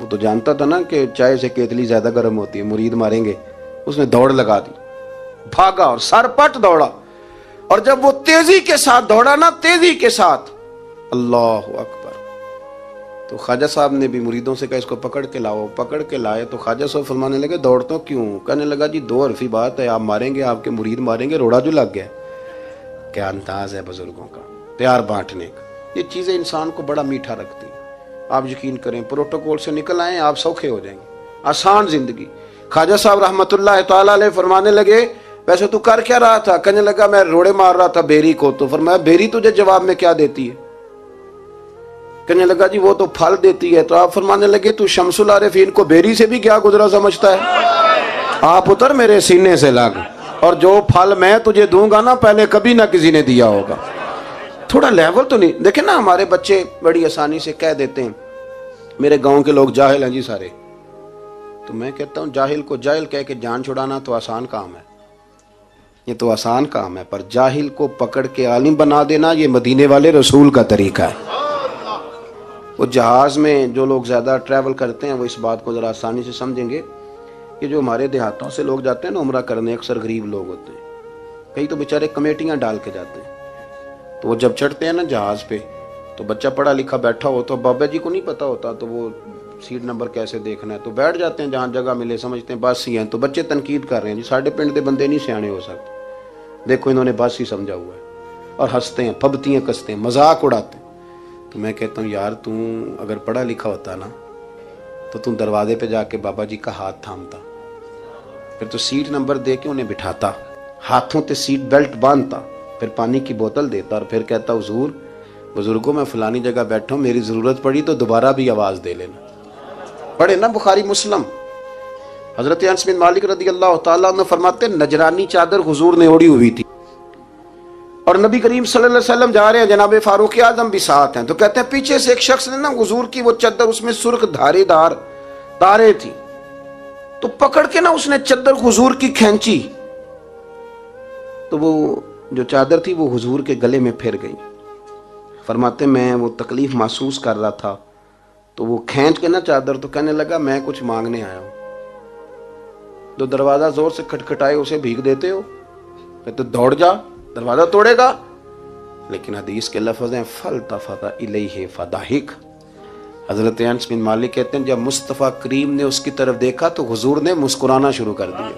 وہ تو جانتا تھا نا کہ چائے سے کیتلی زیادہ گرم ہوتی ہے، مرید ماریں گے. اس نے دوڑ لگا دی، بھاگا اور سر پٹ دوڑا. اور جب وہ تیزی کے ساتھ دوڑا نا، تیزی کے ساتھ، اللہ اکبر، تو خواجہ صاحب نے بھی مریدوں سے کہا اس کو پکڑ کے لاؤ. پکڑ کے لائے تو خواجہ صاحب فرمانے لگے دوڑتا کیوں؟ کہنے لگا جی دو حرفی بات ہے، آپ ماریں گے، آپ کے مرید ماریں گے، روڑا جو لگ گیا. کیا انداز ہے بزرگوں کا، پیار بانٹنے کا. یہ چیزیں انسان کو بڑا میٹھا رکھتی ہیں. آپ یقین کریں پروٹوکول سے نکل آئیں آپ سوکھے ہو جائیں گے، آسان زندگی. خواجہ صاحب رحمۃ اللہ تعالی علیہ فرمانے لگے ویسے تو کر کیا رہا تھا؟ کہنے لگا میں روڑے مار رہا تھا بیری کو. تو فرمایا بیری تجھے جواب میں کیا دیتی ہے؟ کہنے لگا جی وہ تو پھل دیتی ہے. تو آپ فرمانے لگے تو شمس العارفین کو بیری سے بھی کیا گزرا سمجھتا ہے؟ آپ اتر میرے سینے سے لگ، اور جو پھل میں تجھے دوں گا نا پہلے کبھی نہ کسی نے دیا ہوگا. تھوڑا لیول تو نہیں دیکھیں نا. ہمارے بچے بڑی آسانی سے کہہ دیتے ہیں میرے گاؤں کے لوگ جاہل ہیں جی سارے. تو میں کہتا ہوں جاہل کو جاہل کہہ کے جان چھڑانا تو آسان کام ہے، یہ تو آسان کام ہے، پر جاہل کو پکڑ کے عالم بنا دینا یہ مدینے والے رسول کا طریقہ ہے. وہ جہاز میں جو لوگ زیادہ ٹریول کرتے ہیں وہ اس بات کو ذرا آسانی سے سمجھیں گے کہ جو ہمارے دیہاتوں سے لوگ جاتے ہیں نا عمرہ کرنے، اکثر غریب لوگ ہوتے ہیں، کئی تو بیچارے کمیٹیاں ڈال کے جاتے ہیں. تو وہ جب چڑھتے ہیں نا جہاز پہ تو بچہ پڑھا لکھا بیٹھا ہو تو بابا جی کو نہیں پتا ہوتا تو وہ سیٹ نمبر کیسے دیکھنا ہے، تو بیٹھ جاتے ہیں جہاں جگہ ملے، سمجھتے ہیں بس ہی ہیں. تو بچے تنقید کر رہے ہیں جی ساڈے پنڈ دے بندے نہیں سیانے ہو سکتے، دیکھو انہوں نے بس ہی سمجھا ہوا ہے، اور ہنستے ہیں، پھبتیاں کستے ہیں، مذاق اڑاتے ہیں. تو میں کہتا ہوں یار تو اگر پڑھا لکھا ہوتا نا تو تم دروازے پہ جا کے بابا جی کا ہاتھ تھامتا، پھر تو سیٹ نمبر دے کے انہیں بٹھاتا، ہاتھوں تے سیٹ بیلٹ باندھتا، پھر پانی کی بوتل دیتا اور پھر کہتا حضور بزرگوں میں فلانی جگہ بیٹھا ہوں، میری ضرورت پڑی تو دوبارہ بھی آواز دے لینا. پڑھے نا بخاری مسلم. حضرت انس بن مالک رضی اللہ تعالیٰ عنہ فرماتے نجرانی چادر حضور نے اوڑی ہوئی تھی اور نبی کریم صلی اللہ علیہ وسلم جا رہے ہیں، جناب فاروق اعظم بھی ساتھ ہیں. تو کہتے ہیں پیچھے سے ایک شخص نے نا حضور کی وہ چادر، اس میں سرخ دھارے دار تارے تھی، تو پکڑ کے نا اس نے چادر حضور کی کھینچی، تو وہ جو چادر تھی وہ حضور کے گلے میں پھر گئی. فرماتے میں وہ تکلیف محسوس کر رہا تھا تو وہ کھینچ کے نا چادر، تو کہنے لگا میں کچھ مانگنے آیا ہوں. تو دروازہ زور سے کھٹکھٹائے اسے بھیگ دیتے ہو، کہتے دوڑ جا دروازہ توڑے گا. لیکن حدیث کے لفظ ہیں فَالْتَفَتَ إِلَيْهِ فَضَحِكَ. حضرت انس بن مالک کہتے ہیں جب مصطفیٰ کریم نے اس کی طرف دیکھا تو حضور نے مسکرانا شروع کر دیا.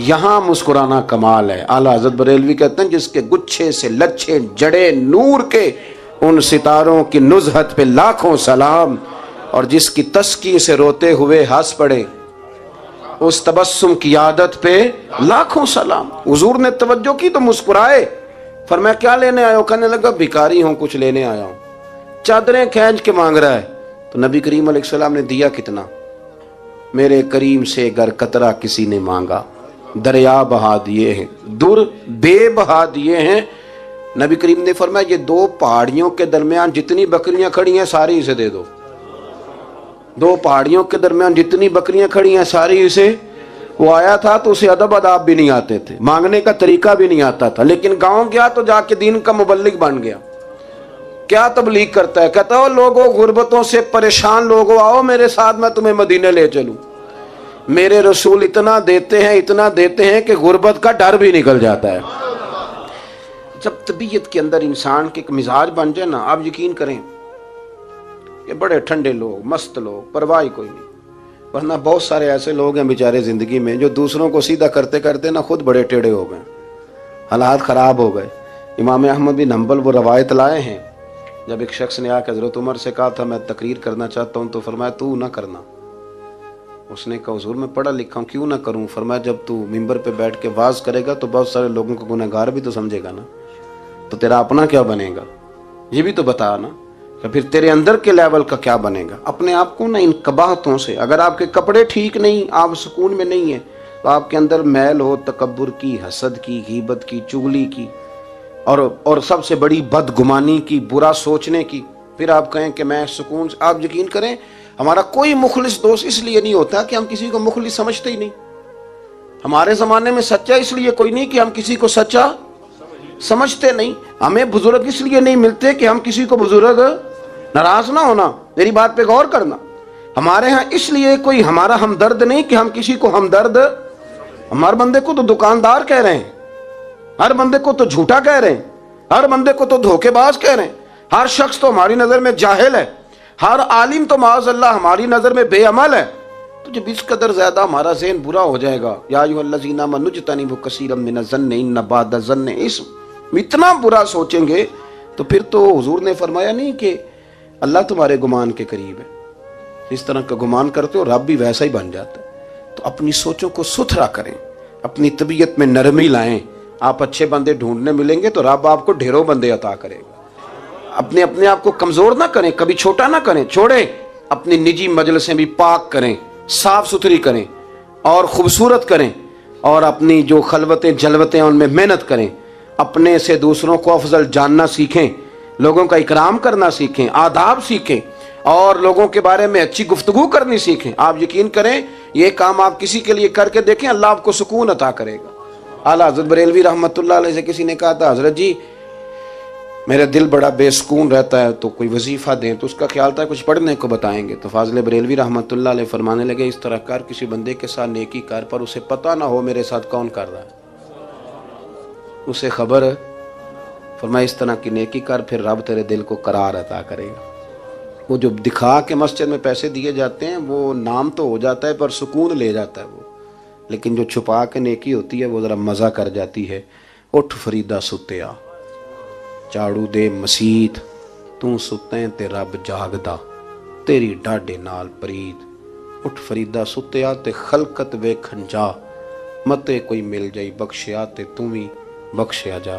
یہاں مسکرانا کمال ہے. اعلیٰ حضرت بریلوی کہتے ہیں جس کے گچھے سے لچھے جڑے نور کے ان ستاروں کی نزہت پہ لاکھوں سلام، اور جس کی تسکی سے روتے ہوئے ہنس پڑے اس تبسم کی عادت پہ لاکھوں سلام. حضور نے توجہ کی تو مسکرائے. فرمایا کیا لینے آئے ہو؟ کہنے لگا بھکاری ہوں، کچھ لینے آیا ہوں. چادریں کھینچ کے مانگ رہا ہے. تو نبی کریم علیہ السلام نے دیا کتنا؟ میرے کریم سے گر قطرہ کسی نے مانگا دریا بہا دیے ہیں، در بے بہا دیے ہیں. نبی کریم نے فرمایا یہ دو پہاڑیوں کے درمیان جتنی بکریاں کھڑی ہیں ساری اسے دے دو. دو پہاڑیوں کے درمیان جتنی بکریاں کھڑی ہیں ساری اسے. وہ آیا تھا تو اسے ادب آداب بھی نہیں آتے تھے، مانگنے کا طریقہ بھی نہیں آتا تھا، لیکن گاؤں گیا تو جا کے دین کا مبلغ بن گیا۔ کیا تبلیغ کرتا ہے؟ کہتا ہو لوگوں غربتوں سے پریشان لوگوں آؤ میرے ساتھ، میں تمہیں مدینے لے چلوں۔ میرے رسول اتنا دیتے ہیں کہ غربت کا ڈر بھی نکل جاتا ہے۔ جب طبیعت کے اندر انسان کے ایک مزاج بن جائے نا، آپ یقین کریں یہ بڑے ٹھنڈے لوگ، مست لوگ، پرواہ کوئی نہیں۔ ورنہ بہت سارے ایسے لوگ ہیں بیچارے زندگی میں جو دوسروں کو سیدھا کرتے کرتے نا خود بڑے ٹیڑے ہو گئے، حالات خراب ہو گئے۔ امام احمد بن حنبل وہ روایت لائے ہیں، جب ایک شخص نے آ کے حضرت عمر سے کہا تھا میں تقریر کرنا چاہتا ہوں، تو فرمایا تو نہ کرنا۔ اس نے کہا حضور میں پڑھا لکھا ہوں، کیوں نہ کروں؟ فرمایا جب تو ممبر پہ بیٹھ کے واز کرے گا تو بہت سارے لوگوں کو گنہگار بھی تو سمجھے گا نا، تو تیرا اپنا کیا بنے گا؟ یہ بھی تو بتا نا کہ پھر تیرے اندر کے لیول کا کیا بنے گا۔ اپنے آپ کو نا ان قباحتوں سے، اگر آپ کے کپڑے ٹھیک نہیں، آپ سکون میں نہیں ہیں، تو آپ کے اندر میل ہو تکبر کی، حسد کی، غیبت کی، چغلی کی، اور سب سے بڑی بدگمانی کی، برا سوچنے کی، پھر آپ کہیں کہ میں سکون سے۔ آپ یقین کریں ہمارا کوئی مخلص دوست اس لیے نہیں ہوتا کہ ہم کسی کو مخلص سمجھتے ہی نہیں۔ ہمارے زمانے میں سچا اس لیے کوئی نہیں کہ ہم کسی کو سچا سمجھتے نہیں۔ ہمیں بزرگ اس لیے نہیں ملتے کہ ہم کسی کو بزرگ ناراض نہ ہونا، میری بات پہ غور کرنا۔ ہمارے ہاں اس لیے کوئی ہمارا ہمدرد نہیں کہ ہم کسی کو ہمدرد، ہمارے بندے کو تو دکاندار کہہ رہے ہیں، ہر بندے کو تو جھوٹا کہہ رہے ہیں، ہر بندے کو تو دھوکے باز کہہ رہے ہیں، ہر شخص تو ہماری نظر میں جاہل ہے، ہر عالم تو معاذ اللہ ہماری نظر میں بے عمل ہے۔ تو جب اس قدر زیادہ ہمارا ذہن برا ہو جائے گا، یا ایھا الذین آمنوا اجتنبوا کثیرا من الظن ان بعض الظن اثم، اتنا برا سوچیں گے تو پھر تو حضور نے فرمایا نہیں کہ اللہ تمہارے گمان کے قریب ہے، اس طرح کا گمان کرتے ہو رب بھی ویسا ہی بن جاتا ہے۔ تو اپنی سوچوں کو ستھرا کریں، اپنی طبیعت میں نرمی لائیں۔ آپ اچھے بندے ڈھونڈنے ملیں گے تو رب آپ کو ڈھیروں بندے عطا کرے گا۔ اپنے آپ کو کمزور نہ کریں، کبھی چھوٹا نہ کریں، چھوڑیں۔ اپنی نجی مجلسیں بھی پاک کریں، صاف ستھری کریں اور خوبصورت کریں، اور اپنی جو خلوتیں جلوتیں ان میں محنت کریں۔ اپنے سے دوسروں کو افضل جاننا سیکھیں، لوگوں کا اکرام کرنا سیکھیں، آداب سیکھیں، اور لوگوں کے بارے میں اچھی گفتگو کرنی سیکھیں۔ آپ یقین کریں یہ کام آپ کسی کے لیے کر کے دیکھیں، اللہ آپ کو سکون عطا کرے گا۔ اعلیٰ حضرت بریلوی رحمۃ اللہ علیہ سے کسی نے کہا تھا حضرت جی میرا دل بڑا بے سکون رہتا ہے تو کوئی وظیفہ دیں، تو اس کا خیال تھا کچھ پڑھنے کو بتائیں گے۔ تو فاضل بریلوی رحمۃ اللہ علیہ فرمانے لگے اس طرح کر، کسی بندے کے ساتھ نیکی کر پر اسے پتہ نہ ہو میرے ساتھ کون کر رہا ہے، اسے خبر ہے۔ فرمایا اس طرح کی نیکی کر، پھر رب تیرے دل کو قرار عطا کرے گا۔ وہ جو دکھا کے مسجد میں پیسے دیے جاتے ہیں وہ نام تو ہو جاتا ہے پر سکون لے جاتا ہے وہ، لیکن جو چھپا کے نیکی ہوتی ہے وہ ذرا مزہ کر جاتی ہے۔ اٹھ فریدا ستیا چاڑو دے مسیت، تو ستیں تے رب جاگدا، تیری ڈاڈے نال پرید۔ اٹھ فریدا ستیا تے خلقت ویکھن جا، متے کوئی مل جائی بخشیا تے تو بھی بخشیا جا۔